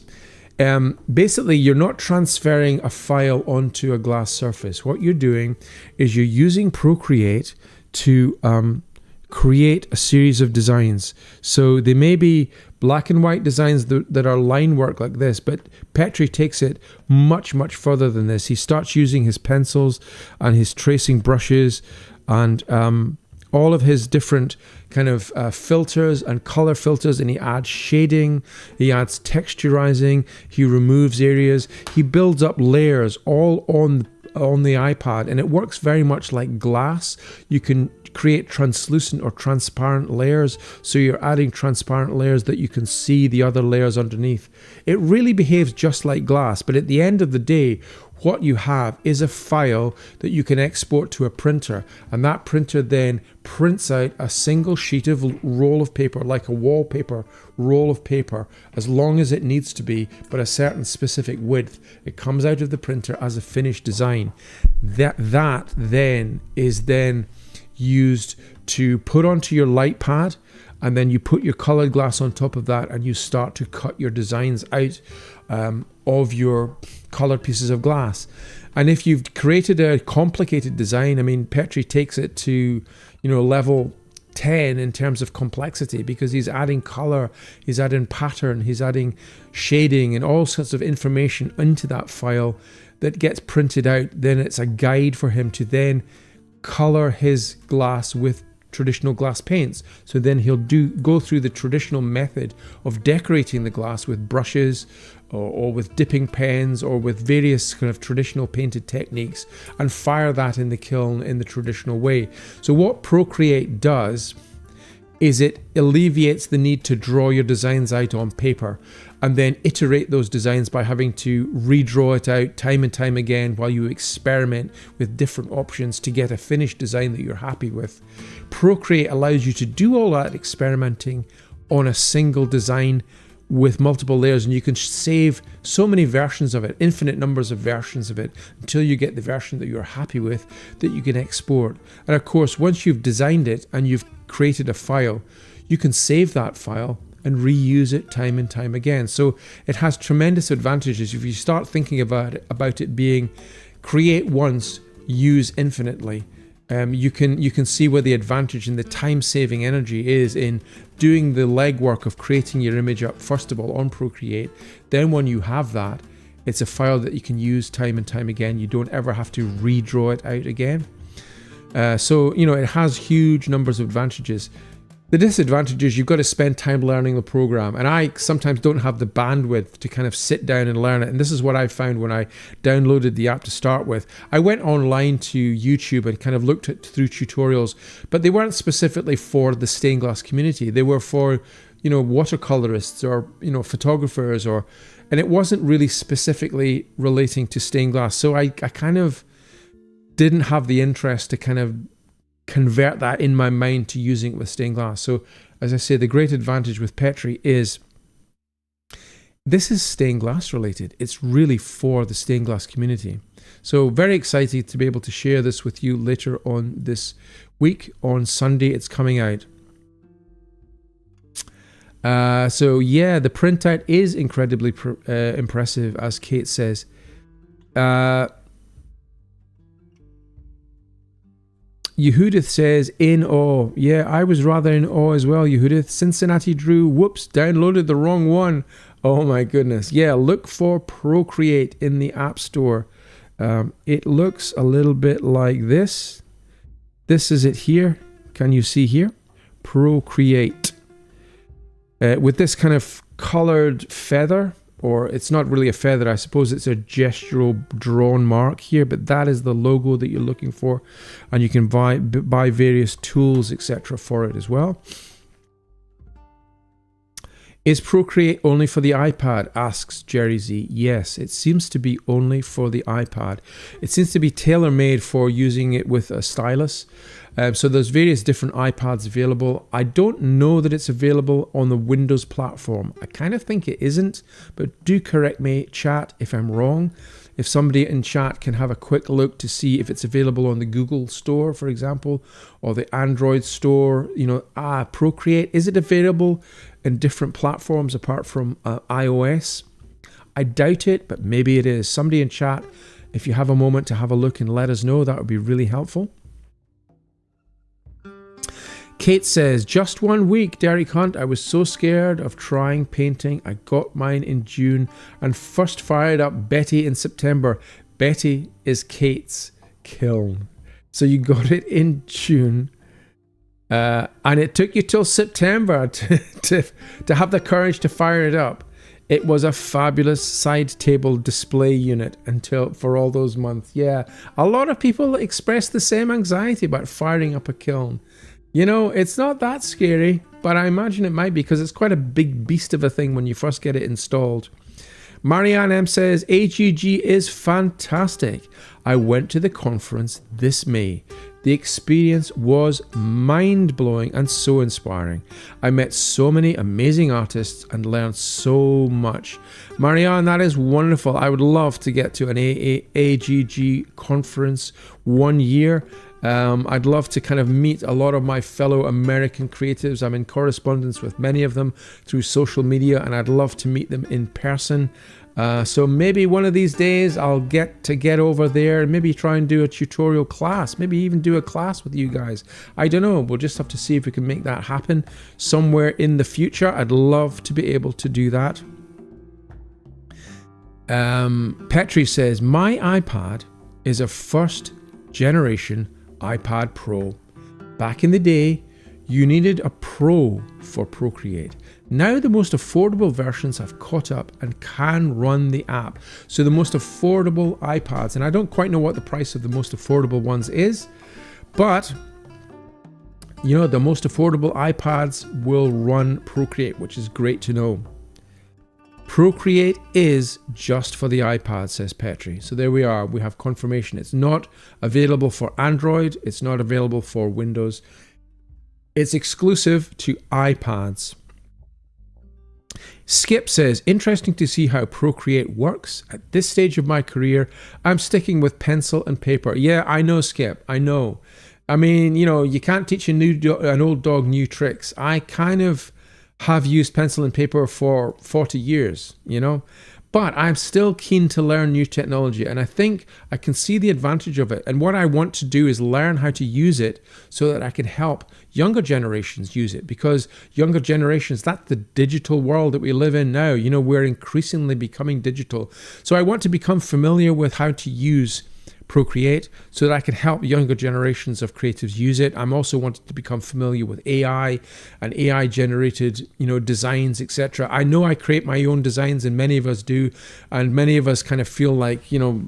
Basically, you're not transferring a file onto a glass surface. What you're doing is you're using Procreate to create a series of designs. So they may be black and white designs that are line work like this, but Petri takes it much, much further than this. He starts using his pencils and his tracing brushes and all of his different kind of filters and color filters, and he adds shading, he adds texturizing, he removes areas, he builds up layers all on the iPad, and it works very much like glass. You can create translucent or transparent layers, so you're adding transparent layers that you can see the other layers underneath. It really behaves just like glass, but at the end of the day, what you have is a file that you can export to a printer, and that printer then prints out a single sheet of roll of paper, like a wallpaper roll of paper, as long as it needs to be, but a certain specific width. It comes out of the printer as a finished design. That then is used to put onto your light pad, and then you put your colored glass on top of that, and you start to cut your designs out of your colored pieces of glass. And if you've created a complicated design, I mean, Petri takes it to level 10 in terms of complexity, because he's adding color, he's adding pattern, he's adding shading and all sorts of information into that file that gets printed out. Then it's a guide for him to then color his glass with traditional glass paints. So then he'll go through the traditional method of decorating the glass with brushes or with dipping pens or with various kind of traditional painted techniques, and fire that in the kiln in the traditional way. So what Procreate does is it alleviates the need to draw your designs out on paper and then iterate those designs by having to redraw it out time and time again while you experiment with different options to get a finished design that you're happy with. Procreate allows you to do all that experimenting on a single design with multiple layers, and you can save so many versions of it, infinite numbers of versions of it, until you get the version that you're happy with that you can export. And of course, once you've designed it and you've created a file, you can save that file and reuse it time and time again. So it has tremendous advantages if you start thinking about it being create once, use infinitely. You can see where the advantage and the time-saving energy is in doing the legwork of creating your image up, first of all, on Procreate. Then when you have that, it's a file that you can use time and time again. You don't ever have to redraw it out again. So, you know, it has huge numbers of advantages. The disadvantage is you've got to spend time learning the program, and I sometimes don't have the bandwidth to kind of sit down and learn it. And this is what I found when I downloaded the app to start with. I went online to YouTube and kind of looked at through tutorials, but they weren't specifically for the stained glass community. They were for, you know, watercolorists or, you know, photographers, and it wasn't really specifically relating to stained glass. So I kind of didn't have the interest to kind of convert that in my mind to using it with stained glass. So as I say, the great advantage with Petri is this is stained glass related. It's really for the stained glass community. So very excited to be able to share this with you later on this week. On Sunday it's coming out. So yeah, the printout is incredibly impressive, as Kate says. Yehudith says, in awe. Yeah, I was rather in awe as well, Yehudith. Cincinnati Drew, whoops, downloaded the wrong one. Oh my goodness. Yeah, look for Procreate in the App Store. It looks a little bit like this. This is it here. Can you see here? Procreate. With this kind of colored feather, or it's not really a feather, I suppose it's a gestural drawn mark here, but that is the logo that you're looking for, and you can buy various tools, etc. for it as well. Is Procreate only for the iPad? Asks Jerry Z. Yes, it seems to be only for the iPad. It seems to be tailor-made for using it with a stylus. So there's various different iPads available. I don't know that it's available on the Windows platform. I kind of think it isn't, but do correct me, chat, if I'm wrong. If somebody in chat can have a quick look to see if it's available on the Google Store, for example, or the Android Store, you know, Procreate, is it available in different platforms apart from iOS? I doubt it, but maybe it is. Somebody in chat, if you have a moment to have a look and let us know, that would be really helpful. Kate says, just 1 week, Derek Hunt. I was so scared of trying painting. I got mine in June and first fired up Betty in September. Betty is Kate's kiln. So you got it in June. And it took you till September to have the courage to fire it up. It was a fabulous side table display unit for all those months. Yeah, a lot of people express the same anxiety about firing up a kiln. You know, it's not that scary, but I imagine it might be because it's quite a big beast of a thing when you first get it installed. Marianne M says, AGG is fantastic. I went to the conference this May. The experience was mind-blowing and so inspiring. I met so many amazing artists and learned so much. Marianne, that is wonderful. I would love to get to an AGG conference one year. I'd love to kind of meet a lot of my fellow American creatives. I'm in correspondence with many of them through social media, and I'd love to meet them in person. So maybe one of these days I'll get over there and maybe try and do a tutorial class, maybe even do a class with you guys. I don't know. We'll just have to see if we can make that happen somewhere in the future. I'd love to be able to do that. Petri says, my iPad is a first generation iPad Pro. Back in the day, you needed a Pro for Procreate. Now the most affordable versions have caught up and can run the app. So the most affordable iPads, and I don't quite know what the price of the most affordable ones is, but you know, the most affordable iPads will run Procreate, which is great to know. Procreate is just for the iPad, says Petri. So there we are. We have confirmation. It's not available for Android. It's not available for Windows. It's exclusive to iPads. Skip says, interesting to see how Procreate works. At this stage of my career, I'm sticking with pencil and paper. Yeah, I know, Skip. I know. I mean, you know, you can't teach an old dog new tricks. I kind of have used pencil and paper for 40 years, you know. But I'm still keen to learn new technology, and I think I can see the advantage of it. And what I want to do is learn how to use it so that I can help younger generations use it, because younger generations, that's the digital world that we live in now. You know, we're increasingly becoming digital. So I want to become familiar with how to use Procreate so that I can help younger generations of creatives use it. I'm also wanting to become familiar with AI and AI generated, you know, designs, etc. I know I create my own designs, and many of us do, and many of us kind of feel like, you know,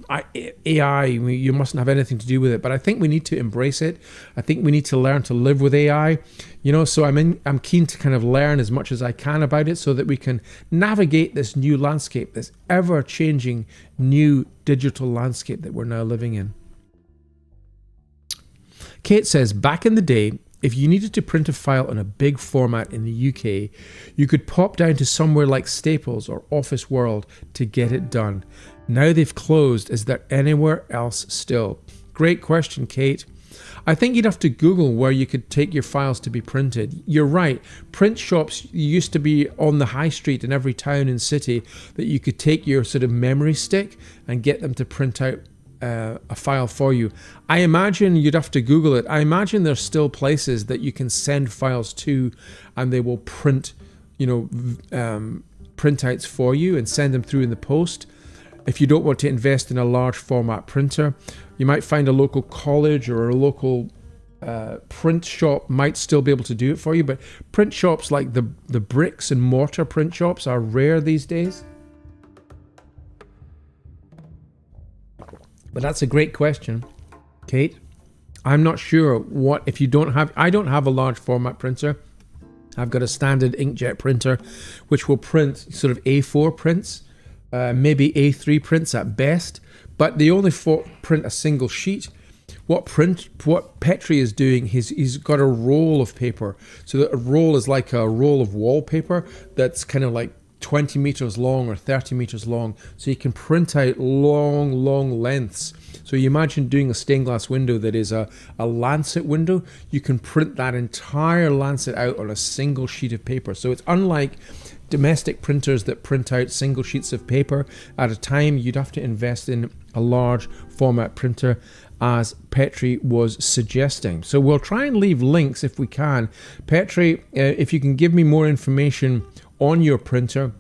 AI, you mustn't have anything to do with it. But I think we need to embrace it. I think we need to learn to live with AI. You know, so I'm keen to kind of learn as much as I can about it so that we can navigate this new landscape, this ever-changing new digital landscape that we're now living in. Kate says, back in the day, if you needed to print a file on a big format in the UK, you could pop down to somewhere like Staples or Office World to get it done. Now they've closed. Is there anywhere else still? Great question, Kate. I think you'd have to Google where you could take your files to be printed. You're right. Print shops used to be on the high street in every town and city that you could take your sort of memory stick and get them to print out a file for you. I imagine you'd have to Google it. I imagine there's still places that you can send files to and they will print, you know, printouts for you and send them through in the post. If you don't want to invest in a large format printer, you might find a local college or a local print shop might still be able to do it for you. But print shops like the bricks and mortar print shops are rare these days. But that's a great question, Kate. I'm not sure what, if you don't have, I don't have a large format printer. I've got a standard inkjet printer, which will print sort of A4 prints. Maybe A3 prints at best, but they only print a single sheet. What Petri is doing, he's got a roll of paper. So that a roll is like a roll of wallpaper that's kind of like 20 meters long or 30 meters long. So you can print out long lengths. So you imagine doing a stained glass window that is a lancet window. You can print that entire lancet out on a single sheet of paper. So it's unlike domestic printers that print out single sheets of paper at a time. You'd have to invest in a large format printer, as Petri was suggesting. So we'll try and leave links if we can. Petri, if you can give me more information on your printer,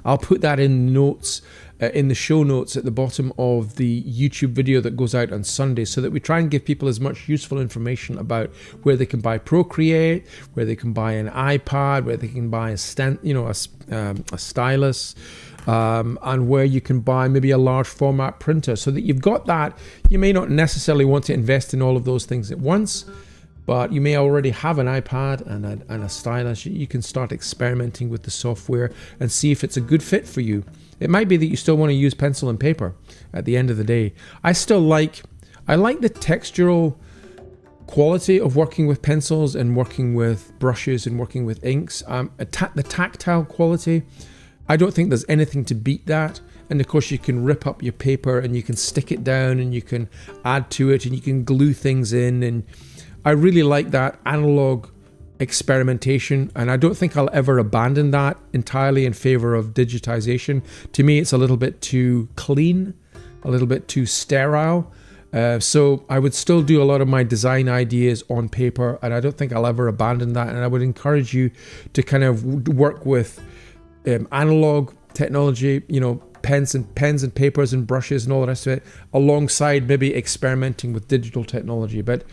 I'll put that in notes, in the show notes at the bottom of the YouTube video that goes out on Sunday, so that we try and give people as much useful information about where they can buy Procreate, where they can buy an iPad, where they can buy a stylus, and where you can buy maybe a large format printer, so that you've got that. You may not necessarily want to invest in all of those things at once, but you may already have an iPad and a stylus. You can start experimenting with the software and see if it's a good fit for you. It might be that you still want to use pencil and paper at the end of the day. I like the textural quality of working with pencils and working with brushes and working with inks. The tactile quality, I don't think there's anything to beat that. And of course you can rip up your paper and you can stick it down and you can add to it and you can glue things in. And I really like that analog experimentation, and I don't think I'll ever abandon that entirely in favor of digitization. To me, it's a little bit too clean, a little bit too sterile. So I would still do a lot of my design ideas on paper, and I don't think I'll ever abandon that. And I would encourage you to kind of work with analog technology, you know, pens and papers and brushes and all the rest of it, alongside maybe experimenting with digital technology. But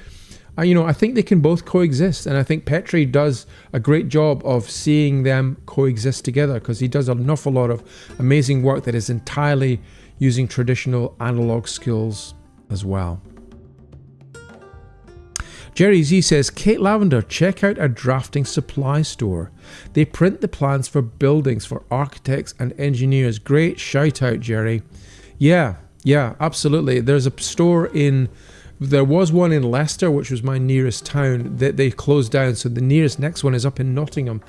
I think they can both coexist, and I think Petri does a great job of seeing them coexist together, because he does an awful lot of amazing work that is entirely using traditional analog skills as well. Jerry Z says, Kate Lavender, check out our drafting supply store. They print the plans for buildings for architects and engineers. Great shout out, Jerry. Yeah, absolutely. There's a store in There was one in Leicester, which was my nearest town, that they closed down. So the next one is up in Nottingham.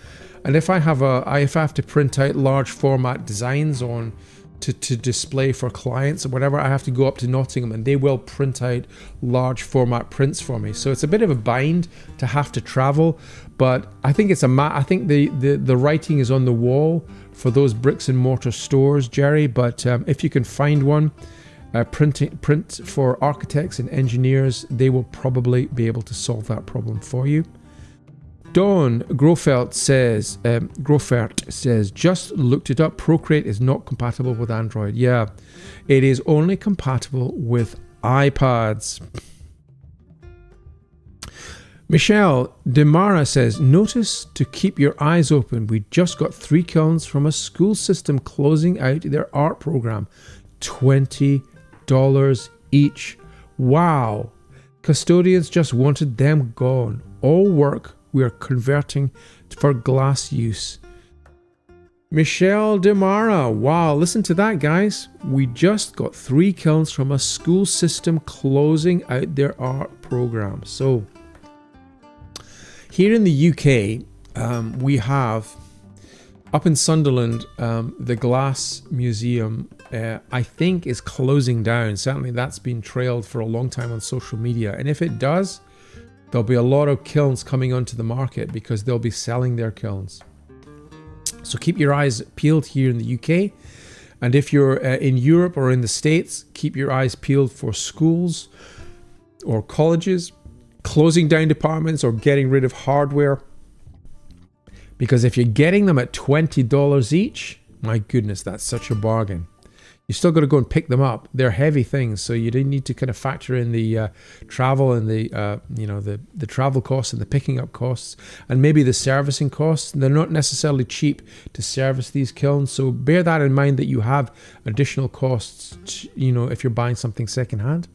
And if I have to print out large format designs on to display for clients or whatever, I have to go up to Nottingham and they will print out large format prints for me. So it's a bit of a bind to have to travel, but I think I think the writing is on the wall for those bricks and mortar stores, Jerry. But if you can find one, print for architects and engineers, they will probably be able to solve that problem for you. Dawn Grofert says, just looked it up. Procreate is not compatible with Android. Yeah, it is only compatible with iPads. Michelle Demara says, notice to keep your eyes open. We just got 3 kilns from a school system closing out their art program. $20 each. Wow. Custodians just wanted them gone. All work we are converting for glass use. Michelle Demara. Wow, listen to that, guys. We just got 3 kilns from a school system closing out their art program. So here in the UK, we have up in Sunderland, the Glass Museum, I think is closing down. Certainly that's been trailed for a long time on social media. And if it does, there'll be a lot of kilns coming onto the market because they'll be selling their kilns. So keep your eyes peeled here in the UK. And if you're in Europe or in the States, keep your eyes peeled for schools or colleges closing down departments or getting rid of hardware. Because if you're getting them at $20 each, my goodness, that's such a bargain. You still got to go and pick them up. They're heavy things, so you do need to kind of factor in the travel and the travel costs and the picking up costs, and maybe the servicing costs. They're not necessarily cheap to service these kilns, so bear that in mind that you have additional costs. If you're buying something secondhand.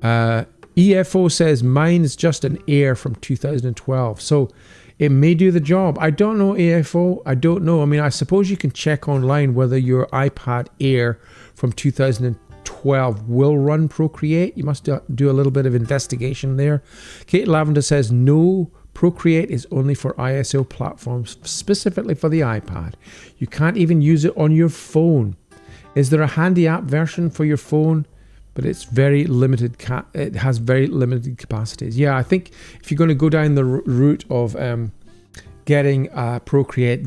EFO says mine is just an Air from 2012, so it may do the job. I don't know, AFO. I don't know. I mean, I suppose you can check online whether your iPad Air from 2012 will run Procreate. You must do a little bit of investigation there. Kate Lavender says, no, Procreate is only for ISO platforms, specifically for the iPad. You can't even use it on your phone. Is there a handy app version for your phone? But it's very limited. It has very limited capacities. Yeah, I think if you're going to go down the route of getting Procreate,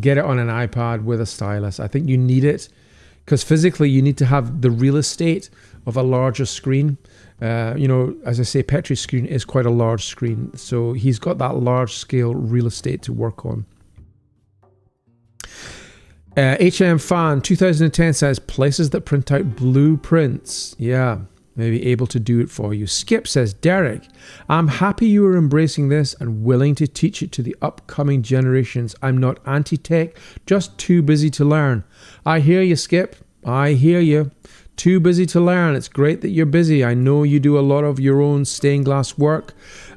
get it on an iPad with a stylus. I think you need it because physically you need to have the real estate of a larger screen. As I say, Petri's screen is quite a large screen, so he's got that large scale real estate to work on. HM Fan 2010 says places that print out blueprints. Yeah, maybe able to do it for you. Skip says, Derek, I'm happy you are embracing this and willing to teach it to the upcoming generations. I'm not anti-tech, just too busy to learn. I hear you, Skip. I hear you. Too busy to learn. It's great that you're busy. I know you do a lot of your own stained glass work.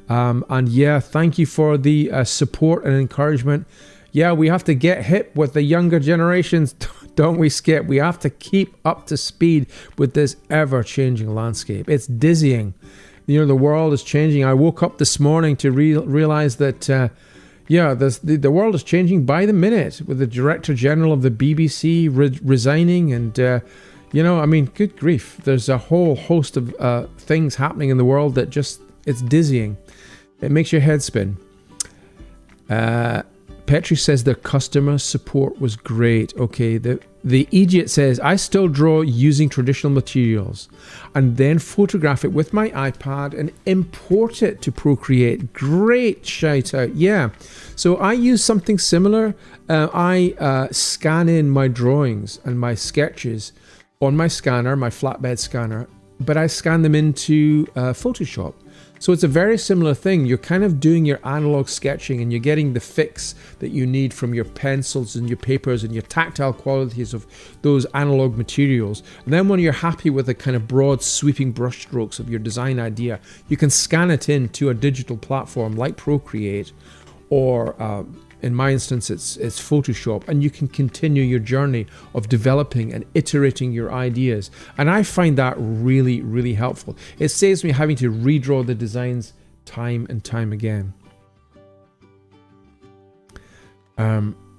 And yeah, thank you for the support and encouragement. Yeah, we have to get hip with the younger generations, don't we, Skip? We have to keep up to speed with this ever-changing landscape. It's dizzying. The world is changing. I woke up this morning to realize that, the world is changing by the minute with the Director General of the BBC resigning and, good grief. There's a whole host of things happening in the world that it's dizzying. It makes your head spin. Petri says their customer support was great. Okay, the Idiot says, I still draw using traditional materials and then photograph it with my iPad and import it to Procreate. Great shout out. Yeah, so I use something similar. I scan in my drawings and my sketches on my scanner, my flatbed scanner, but I scan them into Photoshop. So it's a very similar thing. You're kind of doing your analog sketching and you're getting the fix that you need from your pencils and your papers and your tactile qualities of those analog materials. And then when you're happy with the kind of broad sweeping brush strokes of your design idea, you can scan it into a digital platform like Procreate or In my instance, it's Photoshop, and you can continue your journey of developing and iterating your ideas. And I find that really, really helpful. It saves me having to redraw the designs time and time again.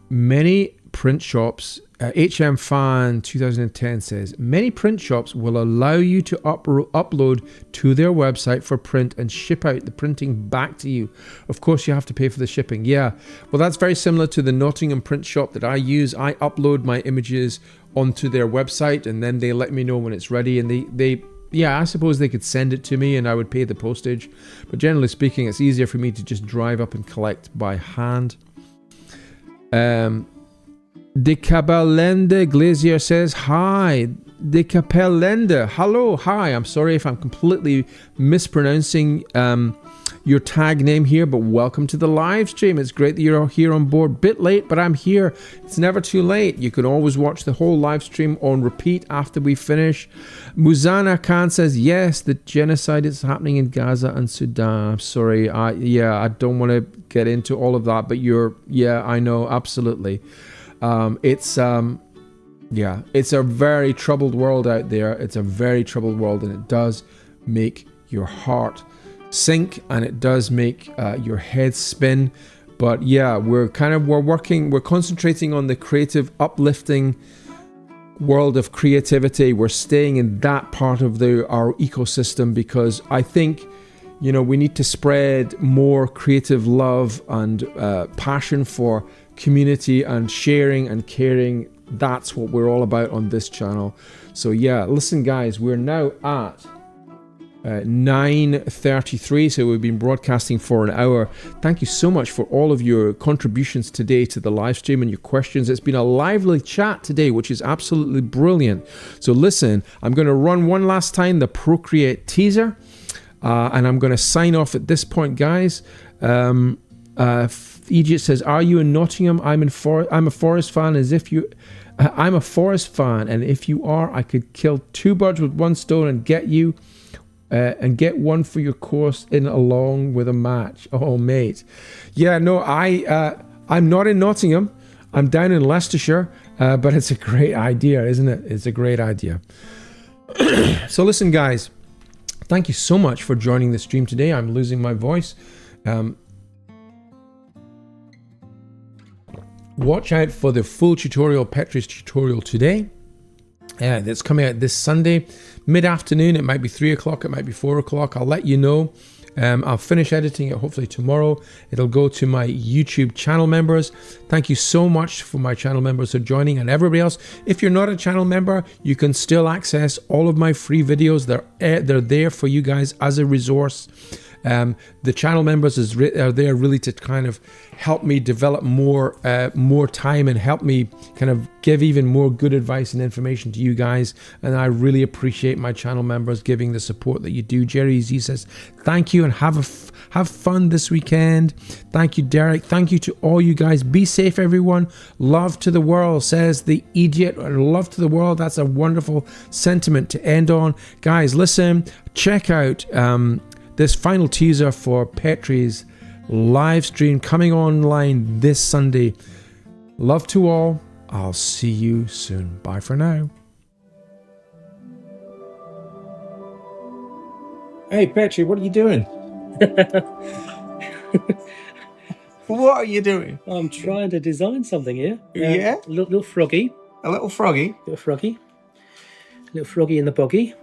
Many print shops, HM Fan 2010 says, many print shops will allow you to upload to their website for print and ship out the printing back to you. Of course, you have to pay for the shipping. Yeah, well, that's very similar to the Nottingham print shop that I use. I upload my images onto their website, and then they let me know when it's ready, and they yeah, I suppose they could send it to me and I would pay the postage. But generally speaking, it's easier for me to just drive up and collect by hand. De Caballende Glazier says, hi. De Capellende, hello, hi. I'm sorry if I'm completely mispronouncing your tag name here, but welcome to the live stream. It's great that you're here on board. Bit late, but I'm here. It's never too late. You can always watch the whole live stream on repeat after we finish. Muzana Khan says, yes, the genocide is happening in Gaza and Sudan. I'm sorry. I don't want to get into all of that, but yeah, I know, absolutely. It's a very troubled world out there. It's a very troubled world, and it does make your heart sink, and it does make your head spin. But yeah, we're concentrating on the creative, uplifting world of creativity. We're staying in that part of our ecosystem, because I think, you know, we need to spread more creative love and passion for community and sharing and caring. That's what we're all about on this channel. So yeah, listen guys, we're now at 9:33, so we've been broadcasting for an hour. Thank you so much for all of your contributions today to the live stream and your questions. It's been a lively chat today, which is absolutely brilliant. So listen, I'm going to run one last time the Procreate teaser, and I'm going to sign off at this point, guys. Egypt says, are you in Nottingham? I'm a Forest fan. I'm a Forest fan, and if you are, I could kill two birds with one stone and get you and get one for your course in along with a match. Oh, mate. Yeah, no, I'm not in Nottingham. I'm down in Leicestershire, but it's a great idea, isn't it? It's a great idea. So listen, guys, thank you so much for joining the stream today. I'm losing my voice. Watch out for the full tutorial, Petri's tutorial today. That's coming out this Sunday, mid-afternoon. It might be 3 o'clock, it might be 4 o'clock. I'll let you know. I'll finish editing it hopefully tomorrow. It'll go to my YouTube channel members. Thank you so much for my channel members for joining, and everybody else. If you're not a channel member, you can still access all of my free videos. They're there for you guys as a resource. The channel members are there really to kind of help me develop more time and help me kind of give even more good advice and information to you guys. And I really appreciate my channel members giving the support that you do. Jerry Z says, thank you, and have fun this weekend. Thank you, Derek. Thank you to all you guys. Be safe, everyone. Love to the world, says the idiot. Love to the world. That's a wonderful sentiment to end on. Guys, listen, check out this final teaser for Petri's live stream coming online this Sunday. Love to all. I'll see you soon. Bye for now. Hey Petri, what are you doing? What are you doing? I'm trying to design something here. Yeah? Little froggy. A little froggy? Little froggy in the boggy.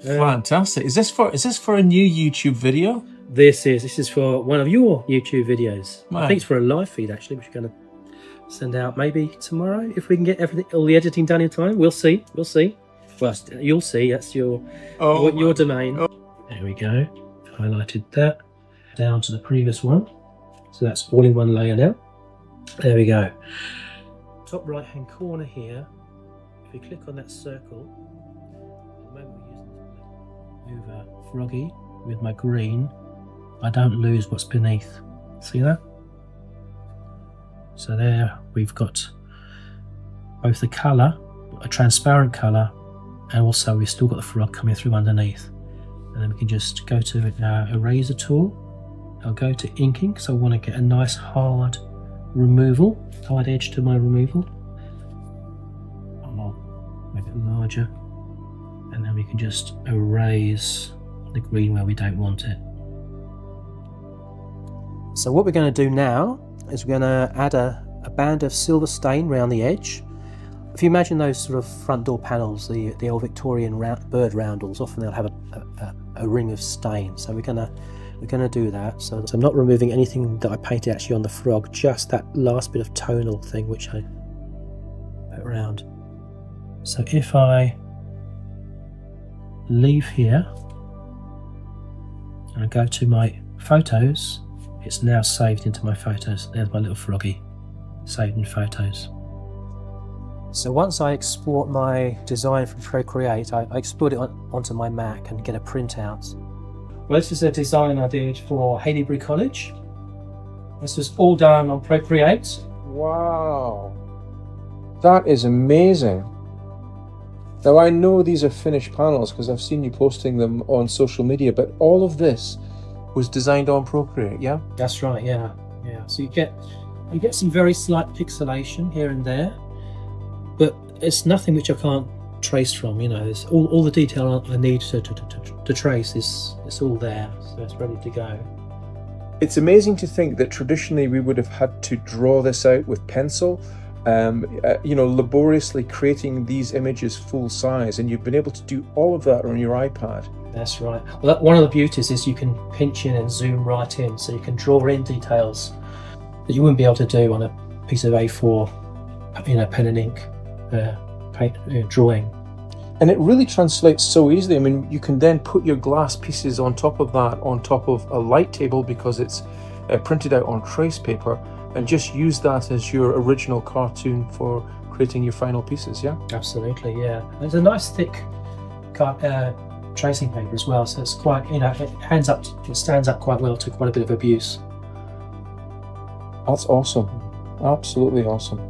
Fantastic. Is this for a new YouTube video? This is for one of your YouTube videos. Wow. I think it's for a live feed actually, which we're going to send out maybe tomorrow if we can get all the editing done in time. We'll see. Well, you'll see. That's your domain. Oh. There we go. Highlighted that down to the previous one. So that's all in one layer now. There we go. Top right hand corner here. If you click on that circle, at the moment we're using over froggy with my green. I don't lose what's beneath. See that? So there we've got both the colour, a transparent colour, and also we've still got the frog coming through underneath. And then we can just go to eraser tool. I'll go to inking because I want to get a nice hard removal, tied edge to my removal. I'll make it larger, and then we can just erase the green where we don't want it. So what we're going to do now is we're going to add a band of silver stain around the edge. If you imagine those sort of front door panels, the old Victorian bird roundels, often they'll have a ring of stain. So we're gonna do that. So I'm not removing anything that I painted actually on the frog, just that last bit of tonal thing which I put around. So if I leave here and I go to my photos, it's now saved into my photos. There's my little froggy saved in photos. So once I export my design from Procreate, I export it onto my Mac and get a printout. Well, this is a design I did for Haileybury College. This was all done on Procreate. Wow, that is amazing. Now I know these are finished panels because I've seen you posting them on social media, but all of this was designed on Procreate, yeah? That's right, yeah. So you get some very slight pixelation here and there, but it's nothing which I can't trace from. You know, it's all the detail I need to trace is all there, so it's ready to go. It's amazing to think that traditionally we would have had to draw this out with pencil, laboriously creating these images full size, and you've been able to do all of that on your iPad. That's right. Well, one of the beauties is you can pinch in and zoom right in, so you can draw in details that you wouldn't be able to do on a piece of A4, pen and ink drawing. And it really translates so easily. I mean, you can then put your glass pieces on top of that, on top of a light table because it's printed out on trace paper, and just use that as your original cartoon for creating your final pieces, yeah? Absolutely, yeah. There's a nice thick tracing paper as well, so it's quite, it stands up quite well to quite a bit of abuse. That's awesome. Absolutely awesome.